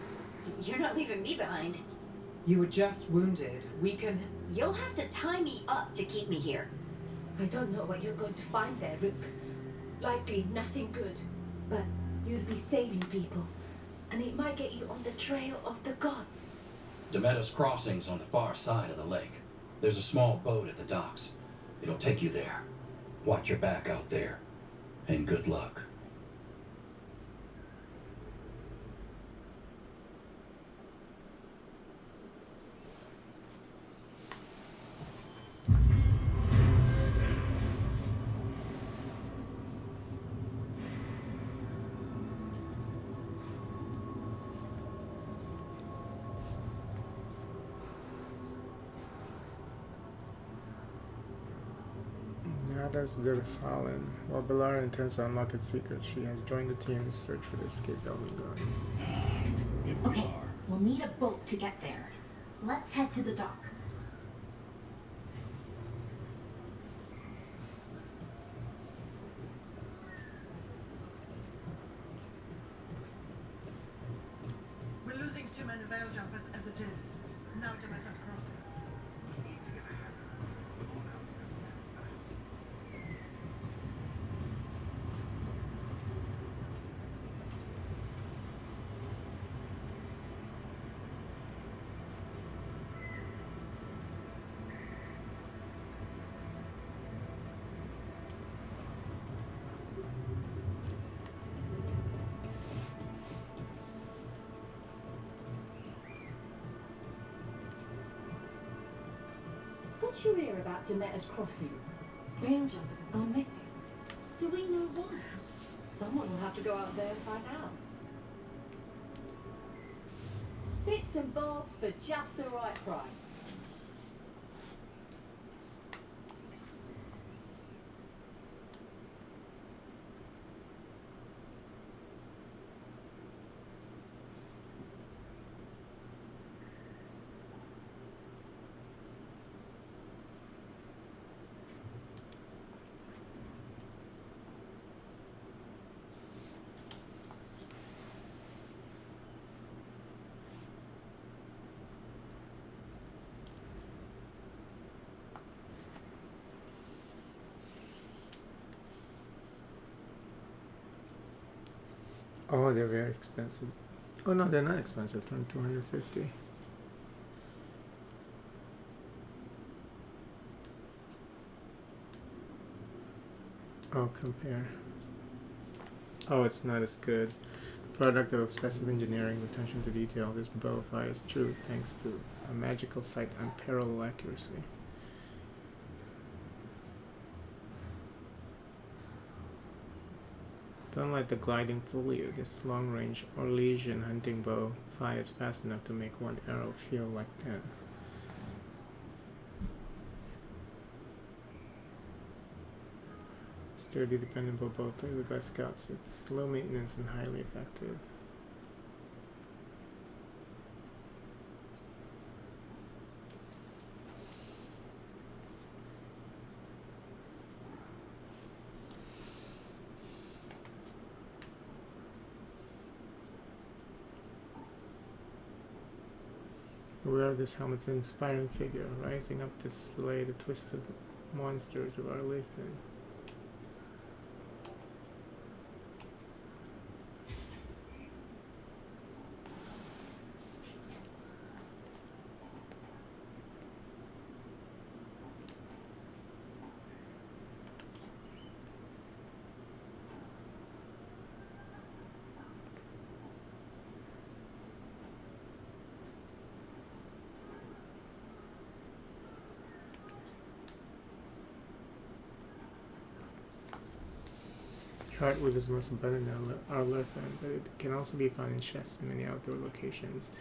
You're not leaving me behind. You were just wounded. We can... You'll have to tie me up to keep me here. I don't know what you're going to find there, Rook. Likely nothing good. But you'll be saving people. And it might get you on the trail of the gods. Demeter's Crossing's on the far side of the lake. There's a small boat at the docks. It'll take you there. Watch your back out there. And good luck. Nodus Dirthalan. While Belara intends to unlock its secrets, she has joined the team to search for the escaped Veilguard. Okay, we'll need a boat to get there. Let's head to the dock. too many veil jumpers as it is. Now Demeter's crossing. What you hear about Demeter's crossing? Veil jumpers have gone missing. Do we know why? Someone will have to go out there and find out. Bits and bobs for just the right price. Oh, they're very expensive. Oh no, they're not expensive. They're 250. Oh, compare. Oh, it's not as good. Product of obsessive engineering, attention to detail. This bow fires true thanks to a magical sight and unparalleled accuracy. Unlike the gliding folio, this long-range Orlesian hunting bow fires fast enough to make one arrow feel like 10. Sturdy, dependable bow played by scouts. It's low maintenance and highly effective. The wearer of this helmet's an inspiring figure, rising up to slay the twisted monsters of our Lathan. Hardwood is most abundant in our Lathan, but it can also be found in chests in many outdoor locations,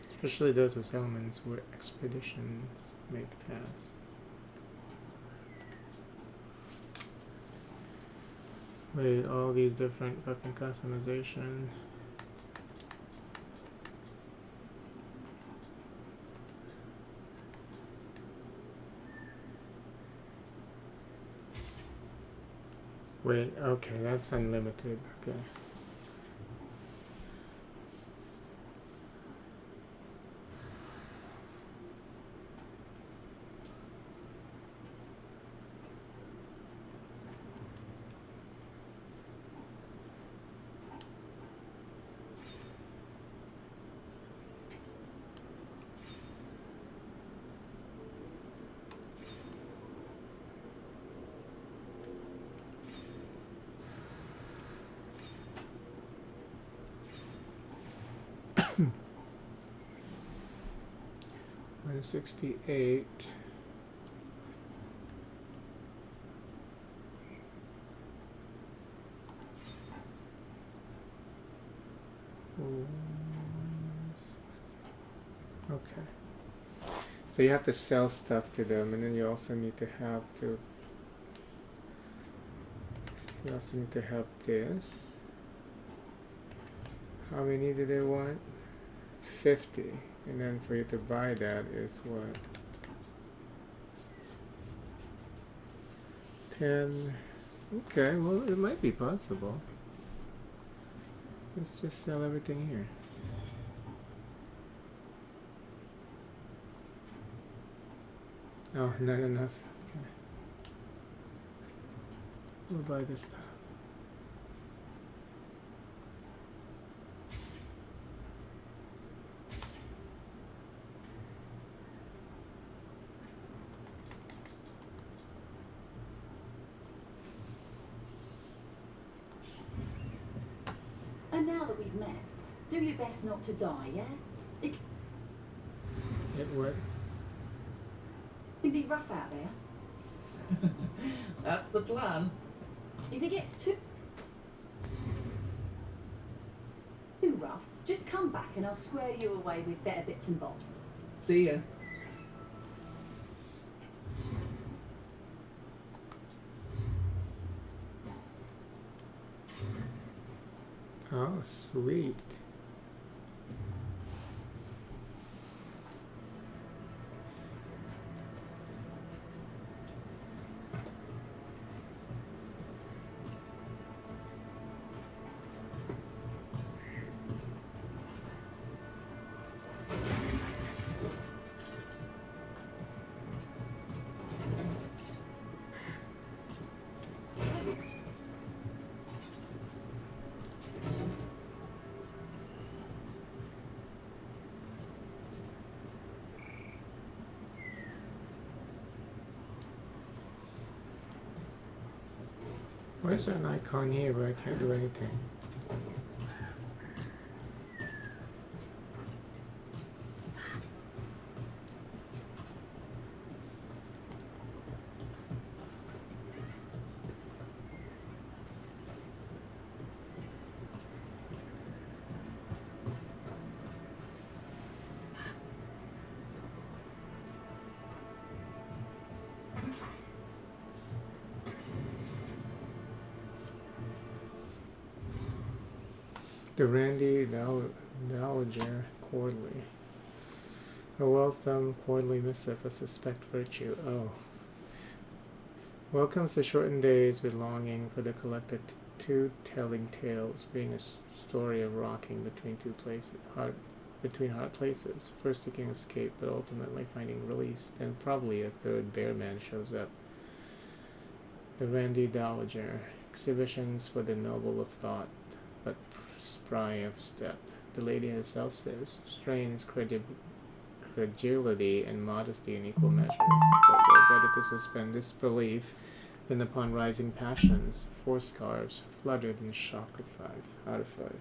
especially those with settlements where expeditions may pass. Wait, all these different fucking customizations. Wait, okay, that's unlimited. Okay. -68. Okay. So you have to sell stuff to them, and then you also need to have to. You also need to have this. How many do they want? 50. And then for you to buy that is what? 10. Okay, well, it might be possible. Let's just sell everything here. Oh, not enough. Okay. We'll buy this now. And now that we've met, do your best not to die, yeah? It What? can be rough out there. That's the plan. If it gets too rough, just come back and I'll square you away with better bits and bobs. See ya. Oh, sweet. Why is there an icon here where I can't do anything? The Randy Dowager Quarterly. A well-thumbed quarterly missive of suspect virtue. Oh. Welcomes the shortened days with longing for the collected two telling tales, being a story of rocking between hard places, first seeking escape but ultimately finding release. Then probably a third bear man shows up. The Randy Dowager. Exhibitions for the noble of thought, but spry of step. The lady herself says, strains credulity and modesty in equal measure, but we're better to suspend disbelief than upon rising passions. 4 scarves fluttered in a shock of 5 out of 5.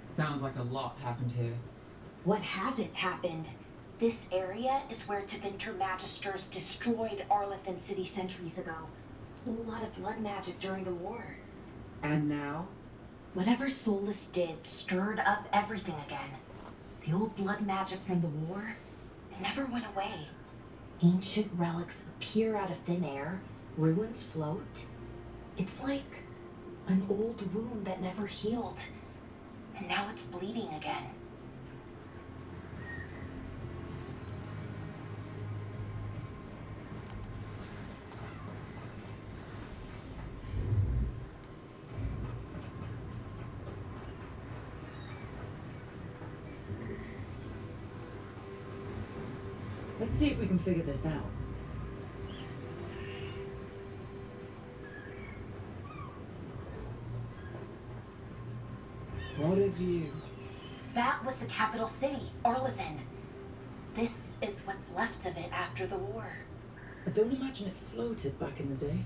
Sounds like a lot happened here. What hasn't happened? This area is where Tevinter Magisters destroyed Arlethan City centuries ago. A whole lot of blood magic during the war. And now? Whatever Solus did stirred up everything again. The old blood magic from the war, it never went away. Ancient relics appear out of thin air, ruins float. It's like an old wound that never healed, and now it's bleeding again. Let's see if we can figure this out. What a view. That was the capital city, Orlethan. This is what's left of it after the war. I don't imagine it floated back in the day.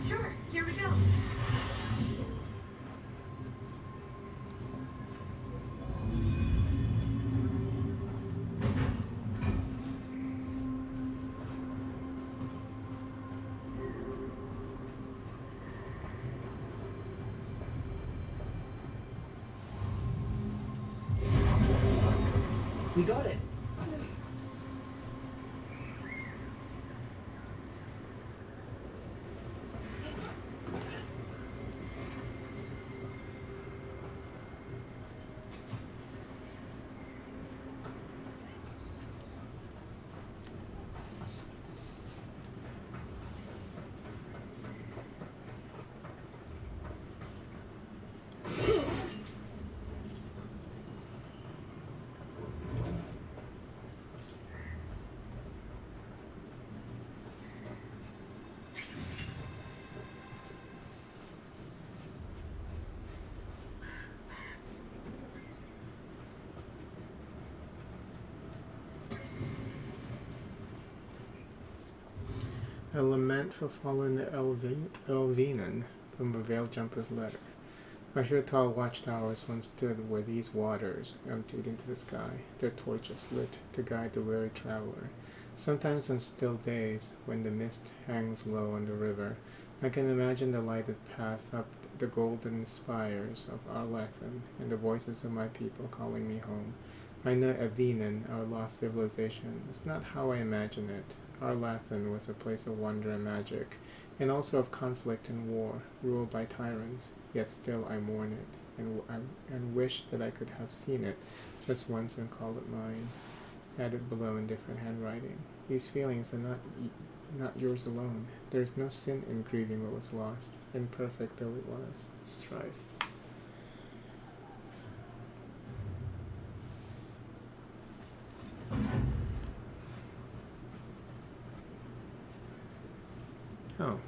Sure, here we go. We got it. A lament for fallen Elvinan from a Veil Jumper's letter. I hear tall watchtowers once stood where these waters emptied into the sky, their torches lit to guide the weary traveler. Sometimes on still days, when the mist hangs low on the river, I can imagine the lighted path up the golden spires of Arlethan and the voices of my people calling me home. I know Evinan, our lost civilization, is not how I imagine it. Arlethan was a place of wonder and magic, and also of conflict and war, ruled by tyrants. Yet still I mourn it, and wish that I could have seen it just once and called it mine. Added below in different handwriting. These feelings are not yours alone. There is no sin in grieving what was lost, imperfect though it was. Strife. Oh.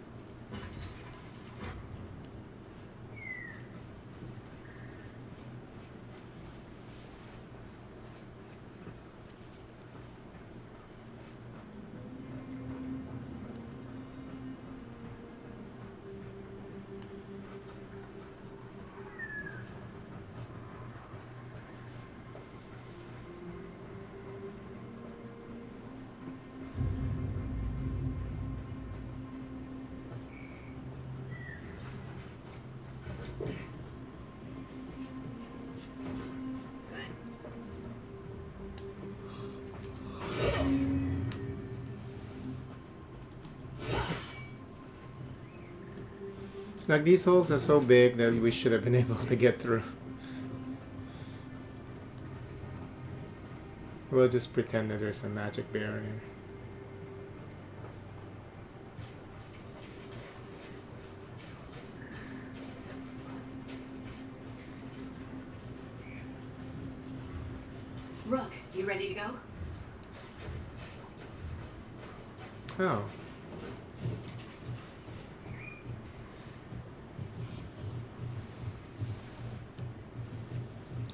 Like, these holes are so big that we should have been able to get through. We'll just pretend that there's a magic barrier. Rook, you ready to go? Oh.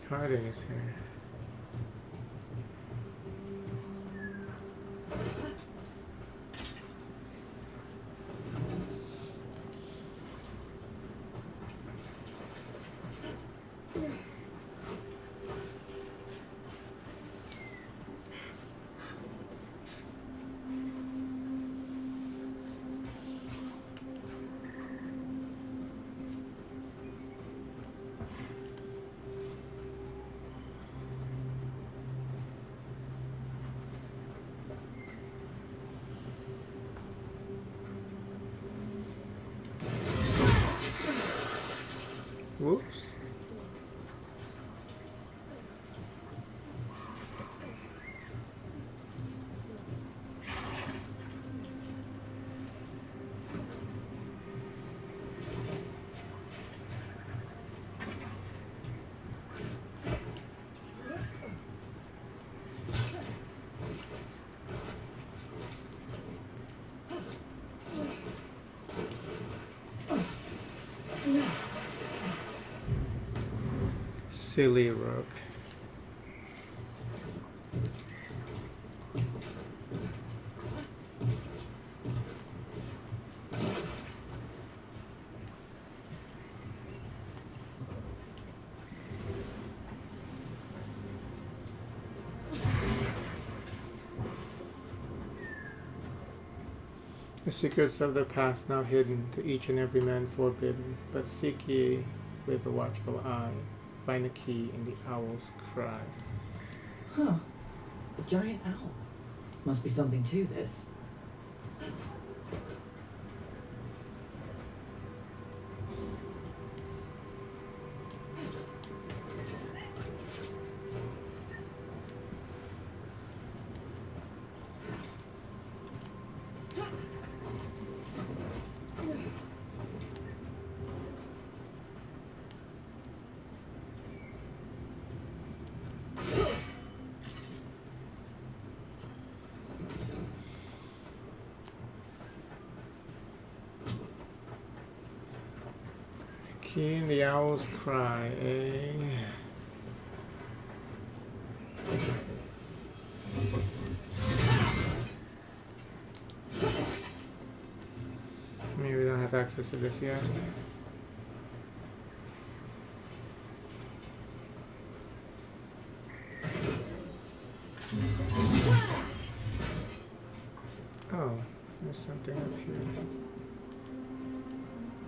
Harding is here. Whoops. Silly Rook. The secrets of the past now hidden, to each and every man forbidden, but seek ye with a watchful eye, find a key in the owl's cry. Huh. A giant owl. Must be something to this. Key in the owl's cry, eh? Maybe we don't have access to this yet. Oh, there's something up here.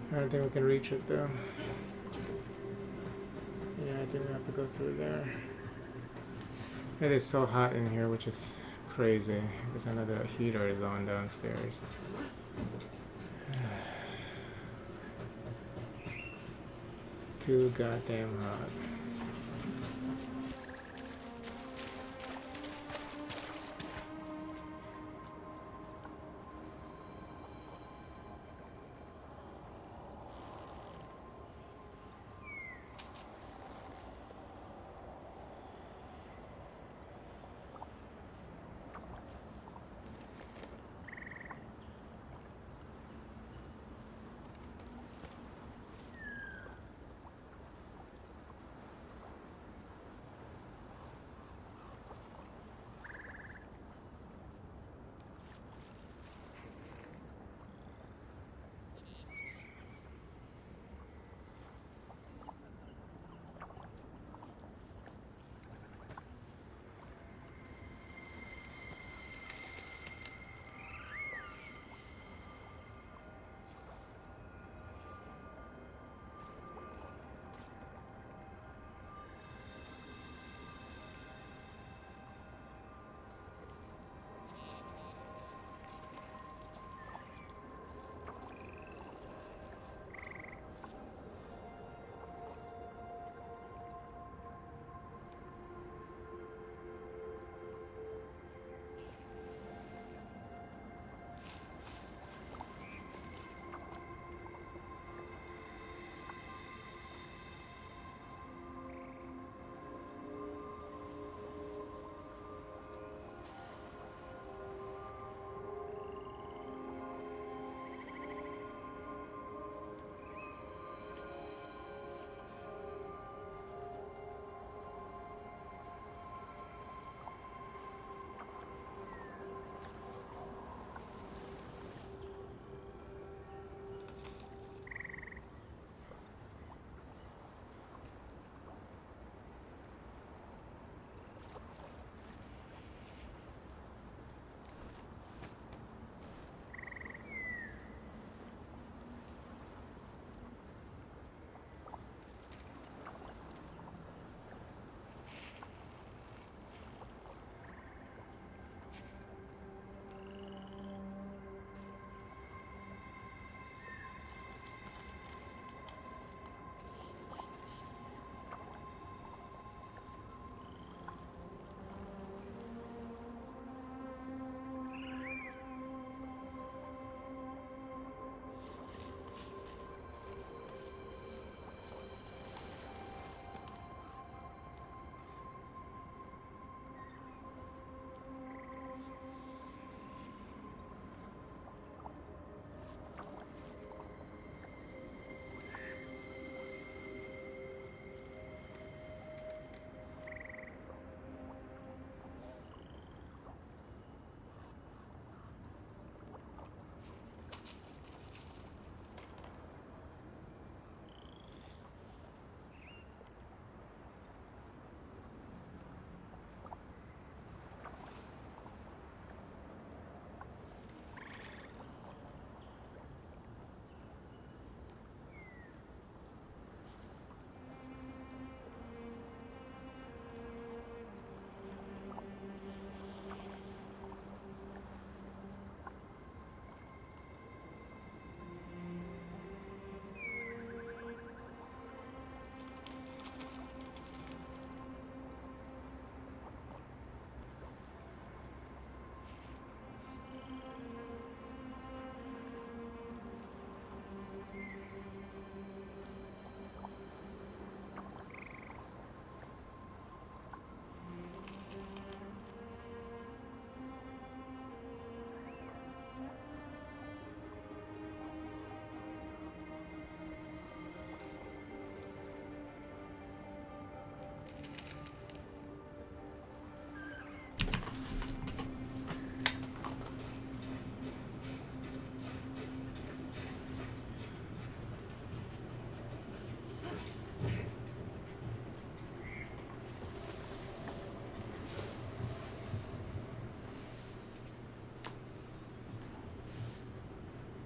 I don't think we can reach it though. Yeah, I think we have to go through there. It is so hot in here, which is crazy, because another heater is on downstairs. Too goddamn hot.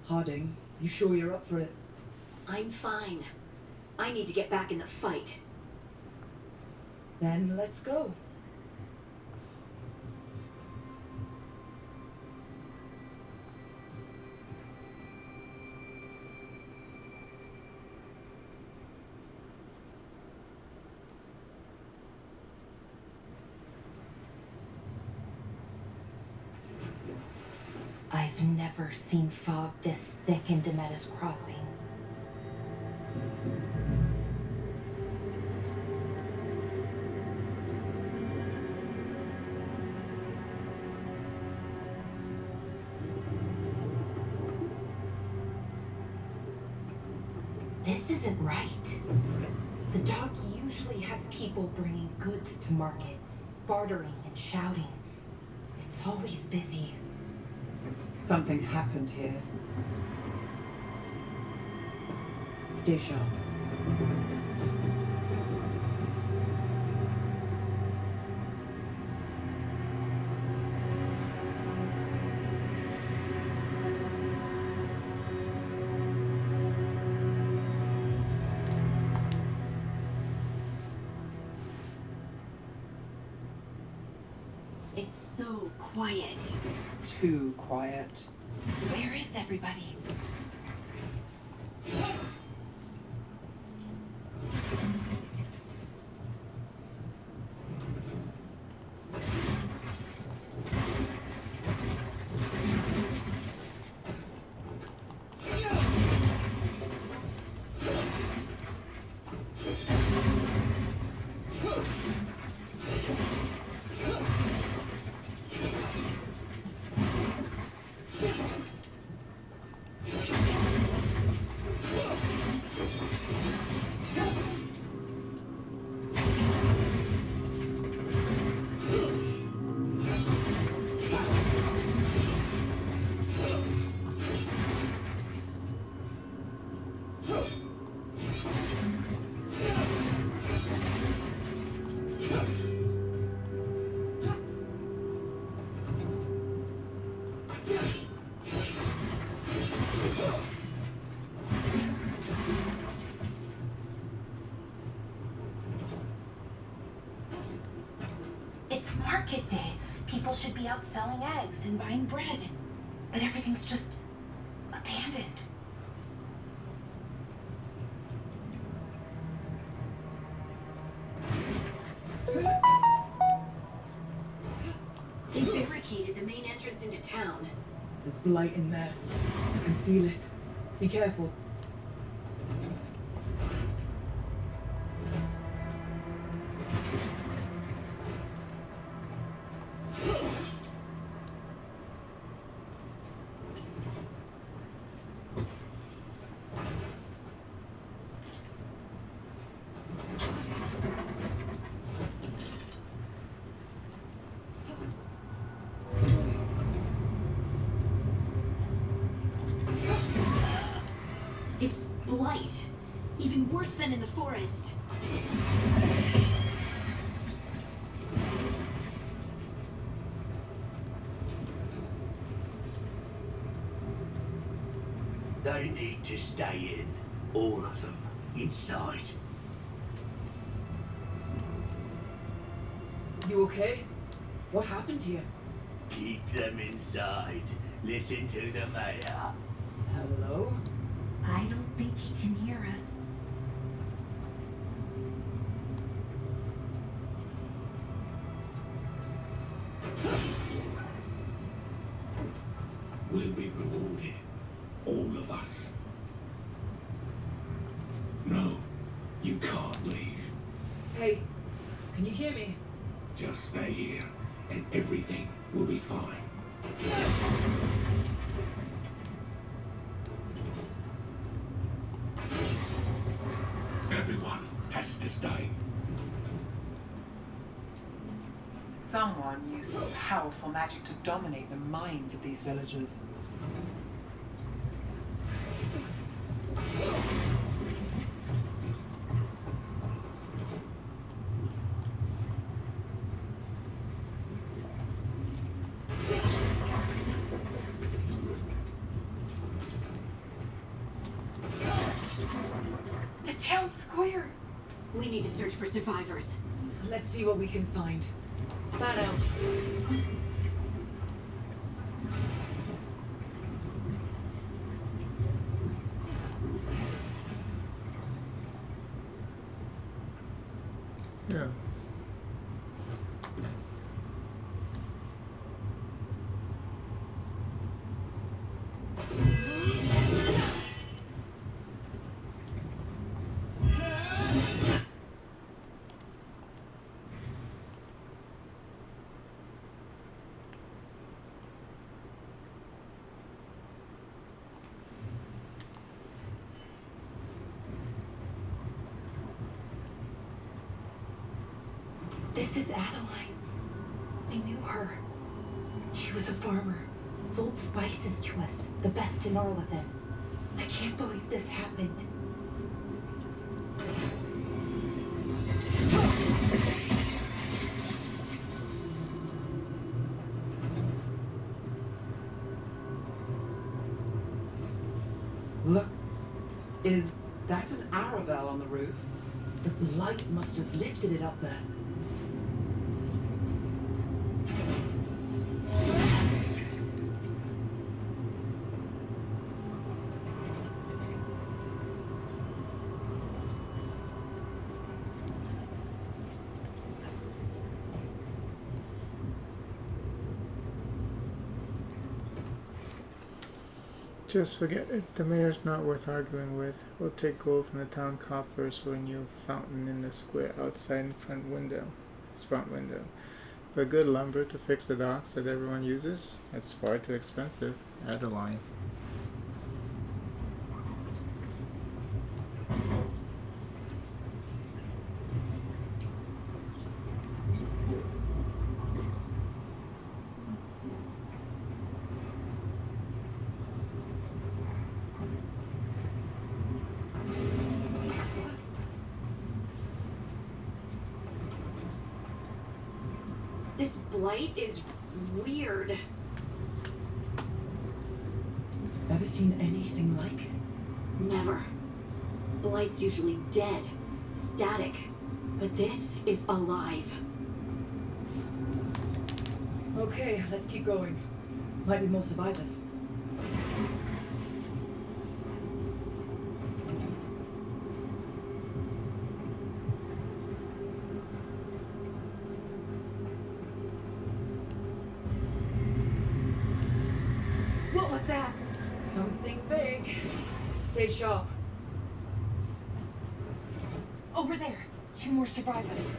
Harding, you sure you're up for it? I'm fine. I need to get back in the fight. Then let's go. I've never seen fog this thick in Demetis Crossing. This isn't right. The dock usually has people bringing goods to market, bartering and shouting. It's always busy. Something happened here. Stay sharp. It's so quiet. Too quiet. Where is everybody? It's market day. People should be out selling eggs and buying bread. But everything's just abandoned. They barricaded the main entrance into town. There's blight in there. I can feel it. Be careful. It's blight. Even worse than in the forest. They need to stay in. All of them. Inside. You okay? What happened here? Keep them inside. Listen to the mayor. Hello? I don't think he can hear us. We'll be rewarded. All of us. No, you can't leave. Hey, can you hear me? Just stay here, and everything will be fine. Everyone has to stay. Someone used powerful magic to dominate the minds of these villagers. We need to search for survivors. Let's see what we can find. That out. Yeah. This is Adeline. I knew her. She was a farmer. Sold spices to us, the best in Orlithen. I can't believe this happened. Look, is that an Aravel on the roof? The blight must have lifted it up there. Just forget it. The mayor's not worth arguing with. We'll take gold from the town coffers for a new fountain in the square outside the front window. But good lumber to fix the docks that everyone uses? That's far too expensive. Adeline. This blight is weird. Ever seen anything like it? Never. Blight's usually dead, static, but this is alive. Okay, let's keep going. Might be more survivors. What was that? Something big. Stay sharp. Over there. 2 more survivors.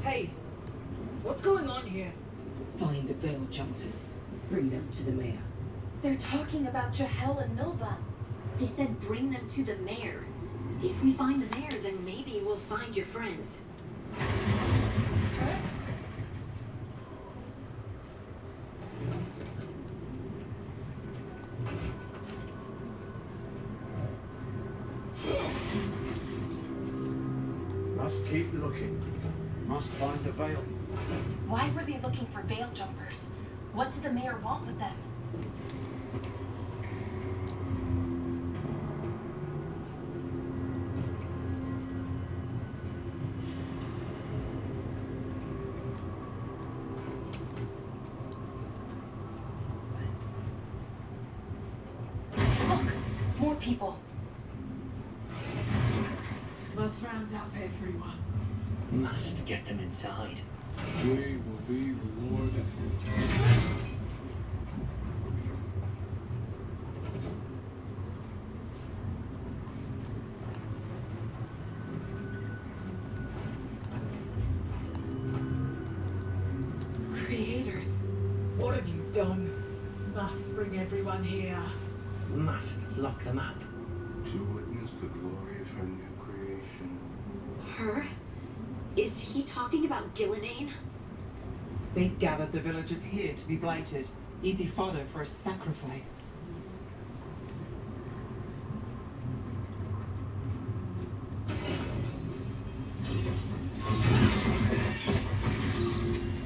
Hey, what's going on here? Find the veil jumpers. Bring them to the mayor. They're talking about Jahel and Milva. They said bring them to the mayor. If we find the mayor, then maybe we'll find your friends. Must keep looking. Must find the veil. Why were they looking for veil jumpers? What did the mayor want with them? Look! More people! Must round up everyone. Must get them inside. We will be rewarded. Creators. What have you done? Must bring everyone here. Must lock them up. To witness the glory of her new creation. Her? Is he talking about Gillinane? They gathered the villagers here to be blighted. Easy fodder for a sacrifice.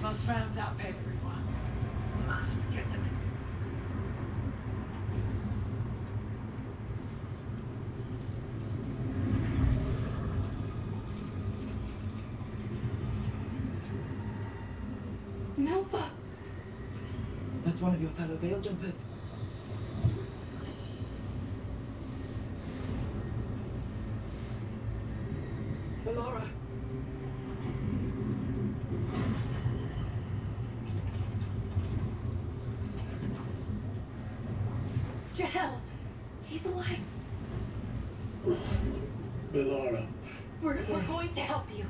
Must round up everyone. Must get them inside. Melba! That's one of your fellow Veil Jumpers. Laura. Jahel! He's alive! Melara. We're going to help you.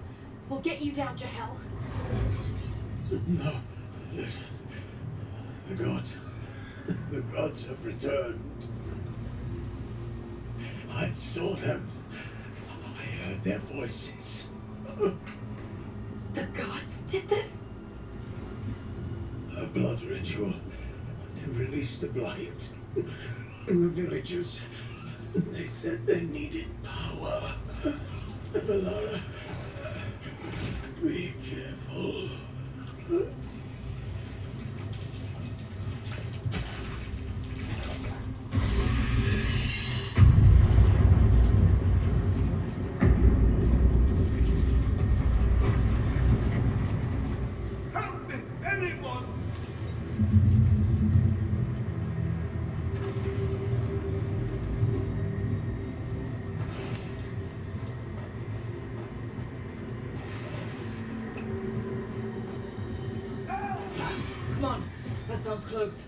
We'll get you down, Jahel. No. Listen. The gods have returned. I saw them. I heard their voices. The gods did this? A blood ritual to release the blight. The villagers, they said they needed power. Melara, be careful. Help me, anyone! Come on, that sounds close.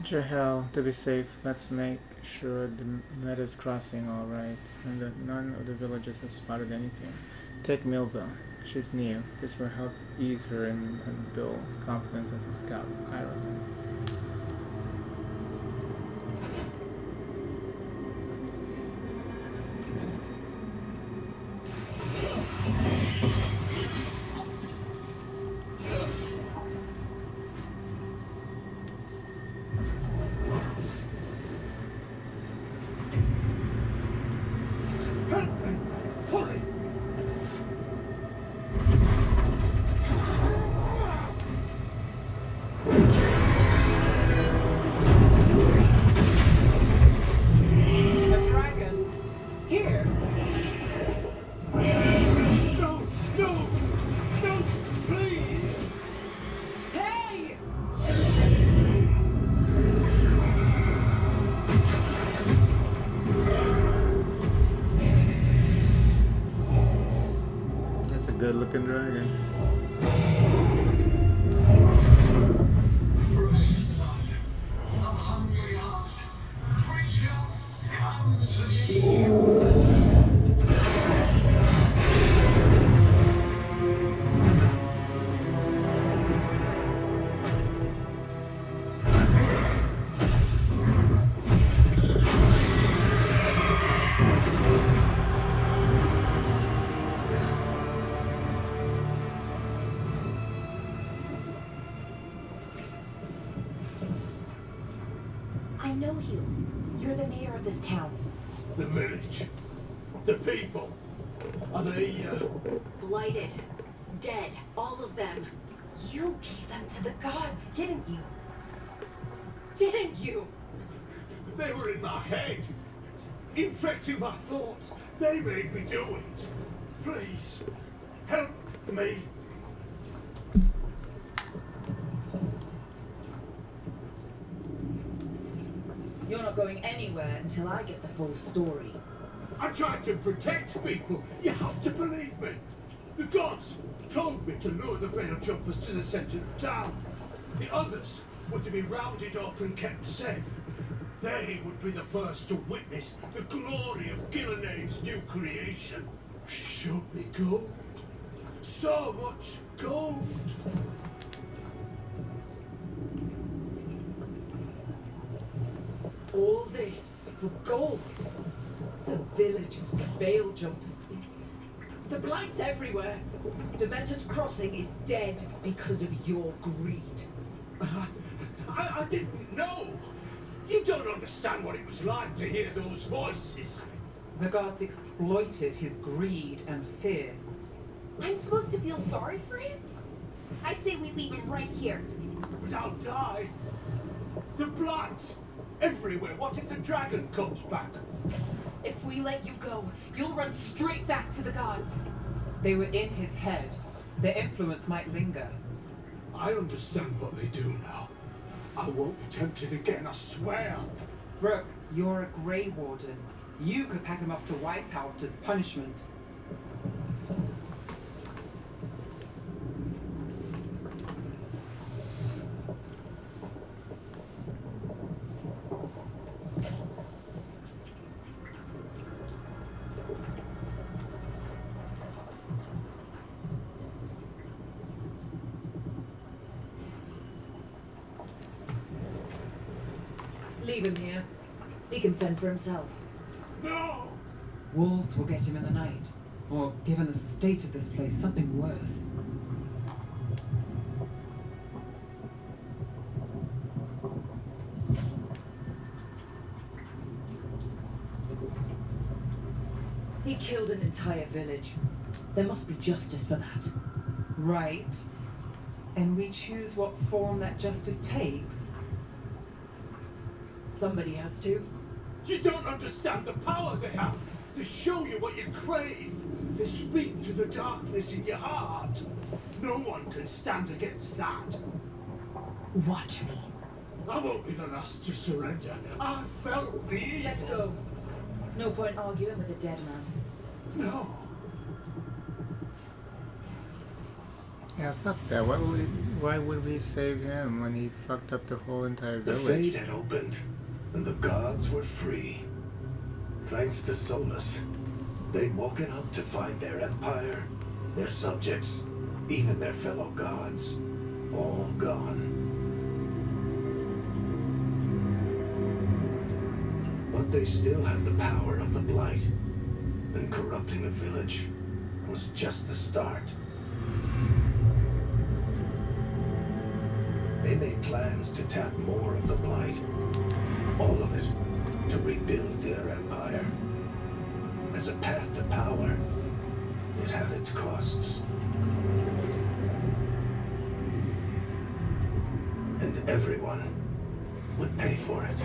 Jahel, to be safe, let's make sure the Meadows crossing alright and that none of the villagers have spotted anything. Take Milva. She's new. This will help ease her and build confidence as a scout pilot. Hurry! A dragon? Here! No! No! No! Please! Hey! That's a good looking dragon. Fresh blood, a hungry heart, creature, come to me! I know you. You're the mayor of this town. The village. The people. Are they, Blighted. Dead. All of them. You gave them to the gods, didn't you? Didn't you? They were in my head. Infecting my thoughts. They made me do it. Please, help me. You're not going anywhere until I get the full story. I tried to protect people. You have to believe me. The gods told me to lure the Veil Jumpers to the center of town. The others were to be rounded up and kept safe. They would be the first to witness the glory of Gillenaine's new creation. She showed me gold. So much gold. All this for gold. The villagers, the Veil Jumpers. The blight's everywhere. Dementor's Crossing is dead because of your greed. I didn't know. You don't understand what it was like to hear those voices. The gods exploited his greed and fear. I'm supposed to feel sorry for him? I say we leave him right here. But I'll die. The blood everywhere. What if the dragon comes back? If we let you go, you'll run straight back to the gods. They were in his head. Their influence might linger. I understand what they do now. I won't be tempted again, I swear. Brooke, you're a Grey Warden. You could pack him off to Weishaupt as punishment. Leave him here. He can fend for himself. No! Wolves will get him in the night. Or, given the state of this place, something worse. He killed an entire village. There must be justice for that. Right. And we choose what form that justice takes. Somebody has to. You don't understand the power they have. They show you what you crave. They speak to the darkness in your heart. No one can stand against that. Watch me. I won't be the last to surrender. I felt the evil. Let's go. No point arguing with a dead man. No. Yeah, fuck that. Why would we save him when he fucked up the whole entire The village? fate had opened, and the gods were free. Thanks to Solus, they'd woken up to find their empire, their subjects, even their fellow gods, all gone. But they still had the power of the Blight, and corrupting a village was just the start. They made plans to tap more of the Blight, all of it, to rebuild their empire. As a path to power, it had its costs. And everyone would pay for it.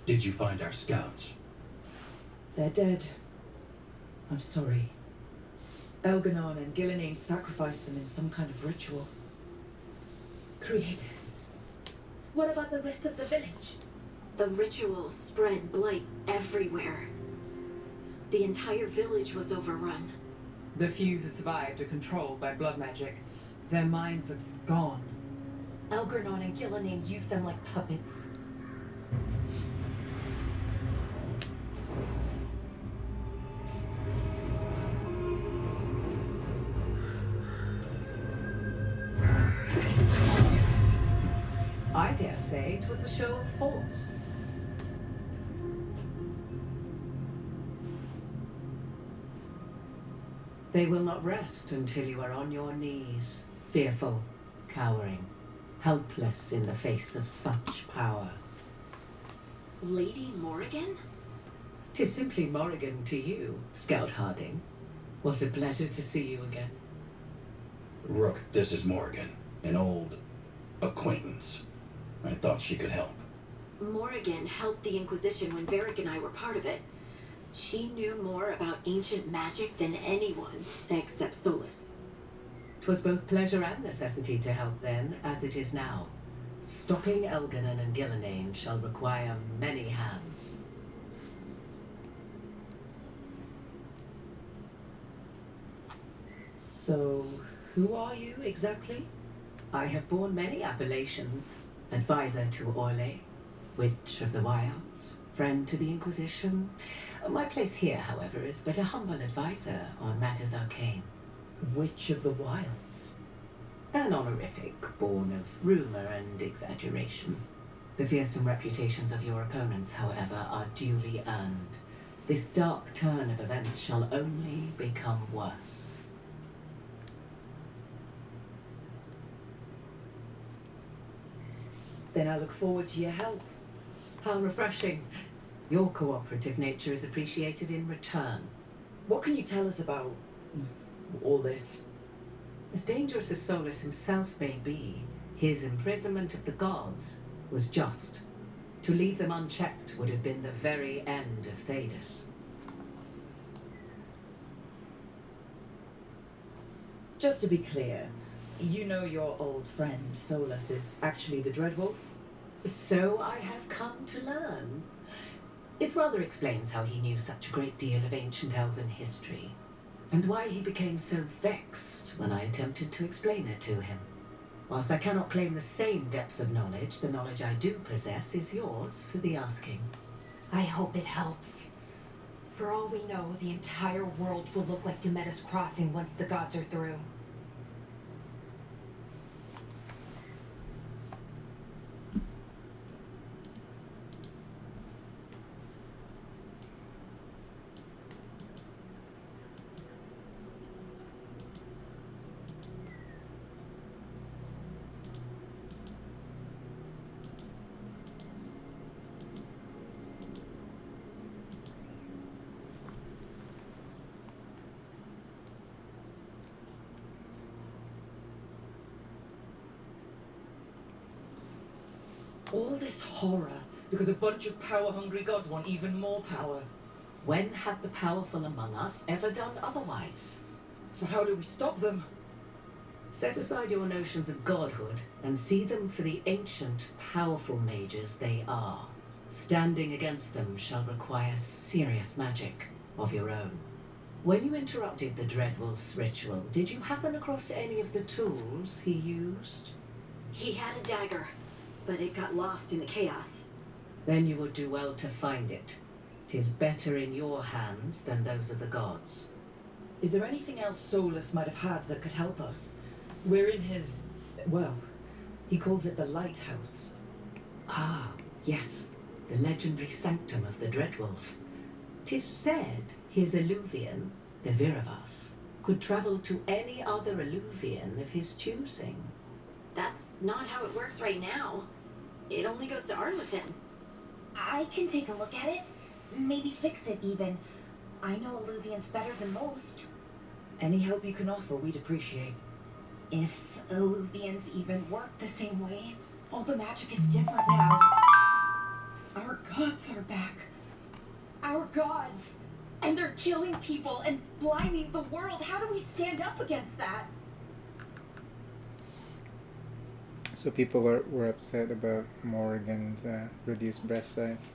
Did you find our scouts? They're dead. I'm sorry. Elganon and Gillenane sacrificed them in some kind of ritual. Creators. What about the rest of the village? The ritual spread blight everywhere. The entire village was overrun. The few who survived are controlled by blood magic. Their minds are gone. Elgernon and Gillenane used them like puppets. I dare say it was a show of force. They will not rest until you are on your knees, fearful, cowering, helpless in the face of such power. Lady Morrigan? 'Tis simply Morrigan to you, Scout Harding. What a pleasure to see you again. Rook, this is Morgan, an old acquaintance. I thought she could help. Morrigan helped the Inquisition when Varric and I were part of it. She knew more about ancient magic than anyone, except Solus. 'Twas both pleasure and necessity to help then, as it is now. Stopping Elganon and Gillenane shall require many hands. So, who are you exactly? I have borne many appellations. Advisor to Orlais, Witch of the Wilds, friend to the Inquisition. My place here, however, is but a humble advisor on matters arcane. Witch of the Wilds? An honorific born of rumor and exaggeration. The fearsome reputations of your opponents, however, are duly earned. This dark turn of events shall only become worse. Then I look forward to your help. How refreshing. Your cooperative nature is appreciated in return. What can you tell us about all this? As dangerous as Solus himself may be, his imprisonment of the gods was just. To leave them unchecked would have been the very end of Thedas. Just to be clear, you know your old friend Solus is actually the Dreadwolf? So I have come to learn. It rather explains how he knew such a great deal of ancient elven history, and why he became so vexed when I attempted to explain it to him. Whilst I cannot claim the same depth of knowledge, the knowledge I do possess is yours for the asking. I hope it helps. For all we know, the entire world will look like Demeter's Crossing once the gods are through. All this horror because a bunch of power-hungry gods want even more power. When have the powerful among us ever done otherwise? So how do we stop them? Set aside your notions of godhood and see them for the ancient, powerful mages they are. Standing against them shall require serious magic of your own. When you interrupted the Dreadwolf's ritual, did you happen across any of the tools he used? He had a dagger, but it got lost in the chaos. Then you would do well to find it. 'Tis better in your hands than those of the gods. Is there anything else Solus might have had that could help us? We're in his... well, he calls it the Lighthouse. Ah, yes, the legendary sanctum of the Dreadwolf. 'Tis said his Illuvian, the Viravas, could travel to any other Illuvian of his choosing. That's not how it works right now. It only goes to Arnwithin. I can take a look at it. Maybe fix it, even. I know Illuvians better than most. Any help you can offer, we'd appreciate. If Illuvians even work the same way, all the magic is different now. Our gods are back. Our gods! And they're killing people and blinding the world. How do we stand up against that? So people were upset about Morgan's reduced breast size.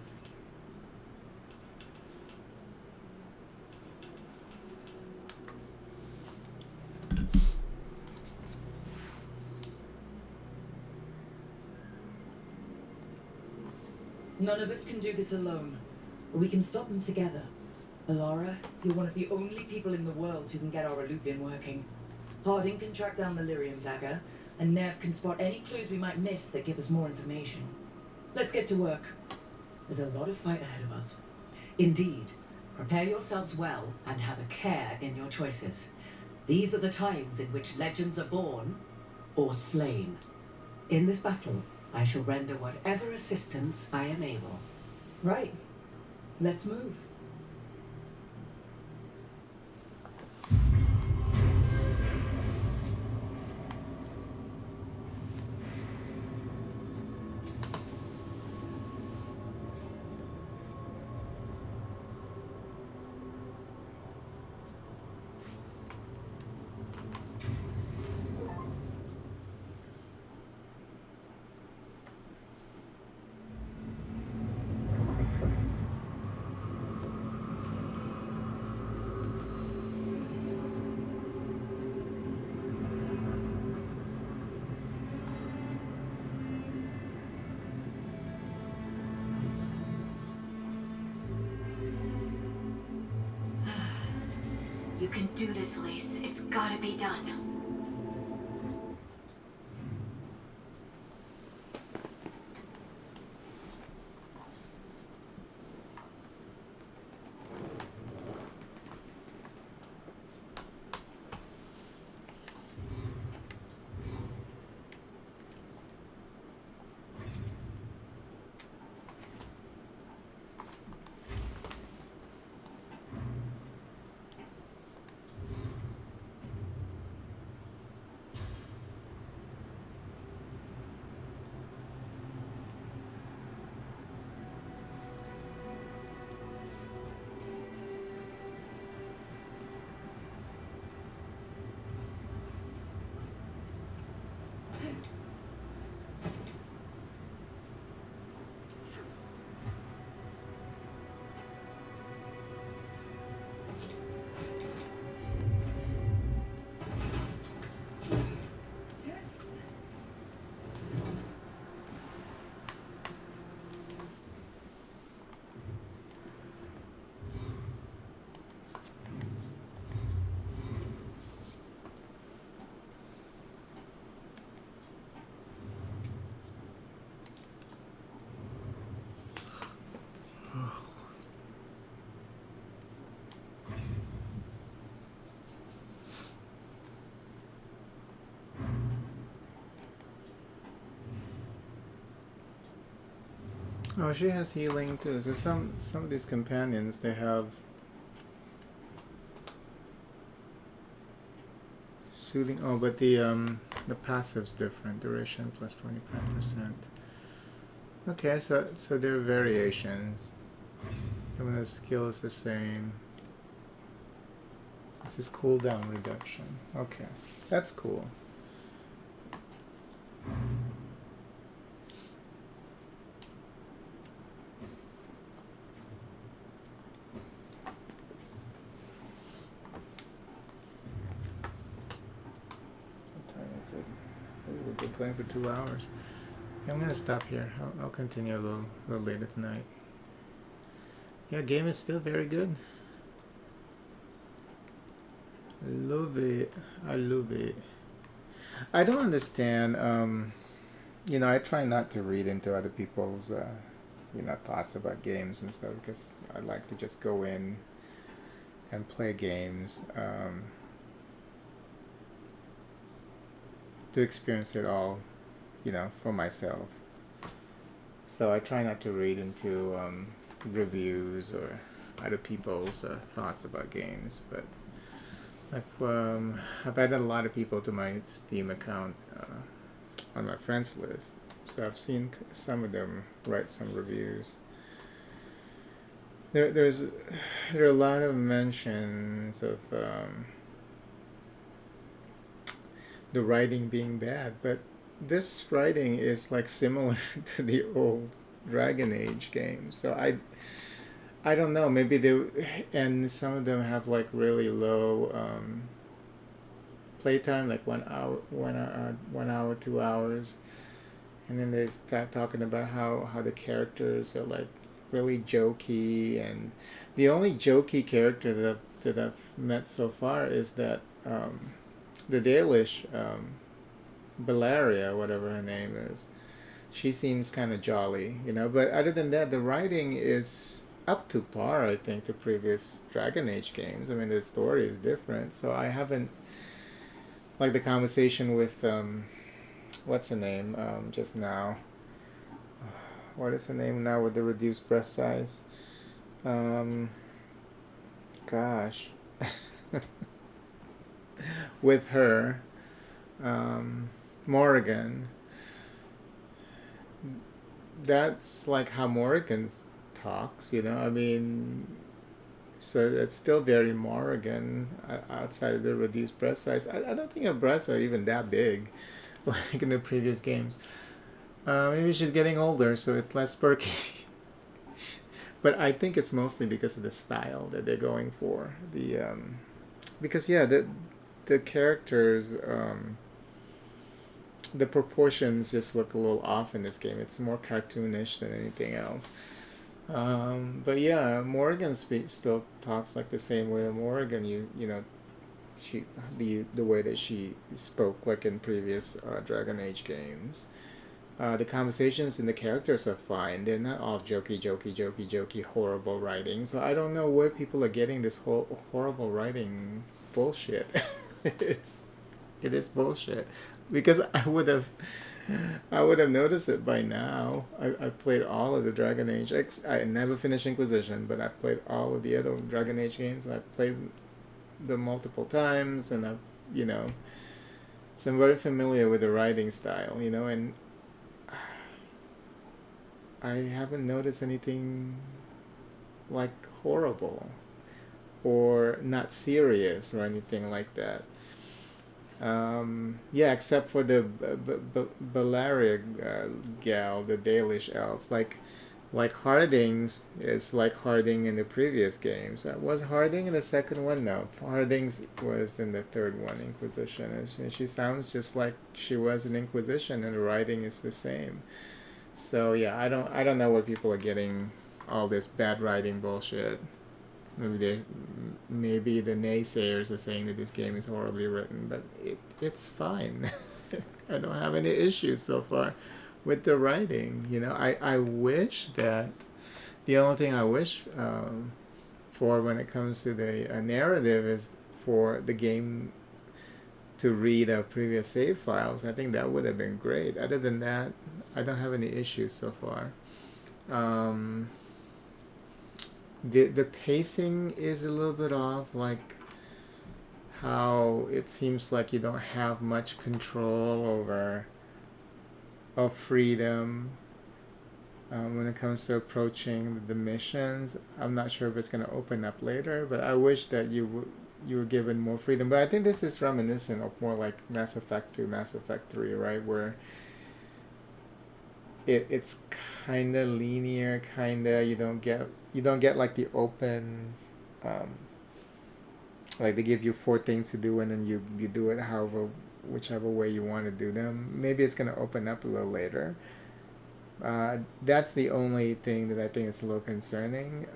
None of us can do this alone, but we can stop them together. Alara, you're one of the only people in the world who can get our Eluvian working. Harding can track down the Lyrium dagger, and Nev can spot any clues we might miss that give us more information. Let's get to work. There's a lot of fight ahead of us. Indeed. Prepare yourselves well and have a care in your choices. These are the times in which legends are born or slain. In this battle, I shall render whatever assistance I am able. Right. Let's move. You can do this, Lace. It's gotta be done. Oh, she has healing too. So some of these companions, they have soothing. Oh, but the passive's different. Duration plus 25%. Okay, so there are variations. Even the skill is the same. This is cooldown reduction. Okay, that's cool. We've been playing for 2 hours. Yeah, I'm gonna stop here. I'll continue a little later tonight. Yeah, game is still very good. Love it. I love it. I don't understand. You know, I try not to read into other people's, you know, thoughts about games and stuff because I like to just go in and play games. To experience it all, you know, for myself. So I try not to read into reviews or other people's thoughts about games. But like, I've added a lot of people to my Steam account on my friends list. So I've seen some of them write some reviews. there are a lot of mentions of the writing being bad, but this writing is like similar to the old Dragon Age games. So I don't know. Maybe and some of them have like really low playtime, like 1 hour, 1 hour, 2 hours, and then they start talking about how the characters are like really jokey, and the only jokey character that I've met so far is that the Dalish Bellaria, whatever her name is. She seems kind of jolly, But other than that, the writing is up to par, I think, to previous Dragon Age games. I mean, the story is different, so I haven't like the conversation with what's her name just now. What is her name now with the reduced breast size? Gosh. With her, Morrigan. That's like how Morrigan's talks, I mean, so it's still very Morrigan outside of the reduced breast size. I don't think her breasts are even that big, like in the previous games. Maybe she's getting older, so it's less perky. But I think it's mostly because of the style that they're going for. Because the characters, the proportions just look a little off in this game. It's more cartoonish than anything else. But yeah, Morrigan still talks like the same way. Morrigan, she the way that she spoke like in previous Dragon Age games. The conversations and the characters are fine. They're not all jokey, horrible writing. So I don't know where people are getting this whole horrible writing bullshit. It is bullshit. Because I would have noticed it by now. I played all of the Dragon Age. I never finished Inquisition, but I played all of the other Dragon Age games. And I played them multiple times, and so I'm very familiar with the writing style, and I haven't noticed anything like horrible or not serious or anything like that. Except for the Bellaria gal, the Dalish elf. Like Harding's is like Harding in the previous games. Was Harding in the second one? No, Harding's was in the third one, Inquisition. And she sounds just like she was in Inquisition, and the writing is the same. So yeah, I don't know where people are getting all this bad writing bullshit. Maybe the naysayers are saying that this game is horribly written, but it's fine. I don't have any issues so far with the writing. I wish that the only thing I wish for when it comes to the narrative is for the game to read our previous save files. I think that would have been great. Other than that, I don't have any issues so far. The pacing is a little bit off, like how it seems like you don't have much control over freedom when it comes to approaching the missions. I'm not sure if it's going to open up later, but I wish that you were given more freedom. But I think this is reminiscent of more like Mass Effect 2, Mass Effect 3, right, where it's kind of linear, you don't get like the open like they give you 4 things to do, and then you do it whichever way you want to do them. Maybe it's going to open up a little later. That's the only thing that I think is a little concerning.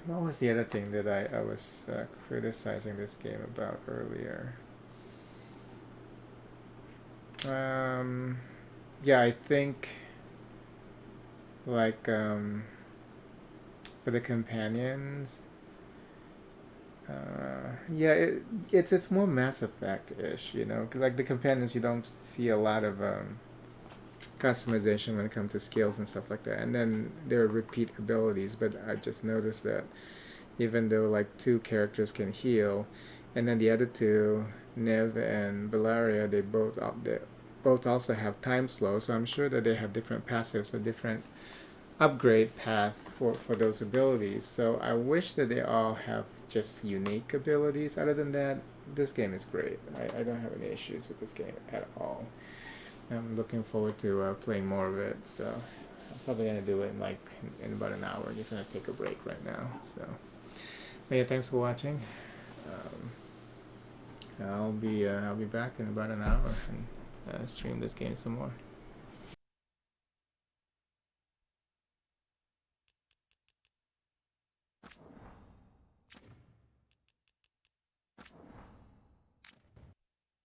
What was the other thing that I was criticizing this game about earlier? I think like for the companions, it's more Mass Effect-ish, 'cause like the companions, you don't see a lot of customization when it comes to skills and stuff like that, and then there are repeat abilities. But I just noticed that even though like 2 characters can heal, and then the other 2, Nev and Bellaria, they both also have time slow, so I'm sure that they have different passives or different upgrade paths for those abilities. So I wish that they all have just unique abilities. Other than that, this game is great. I don't have any issues with this game at all. I'm looking forward to playing more of it. So I'm probably gonna do it in about an hour. I'm just gonna take a break right now. So, but yeah, thanks for watching. I'll be back in about an hour and stream this game some more.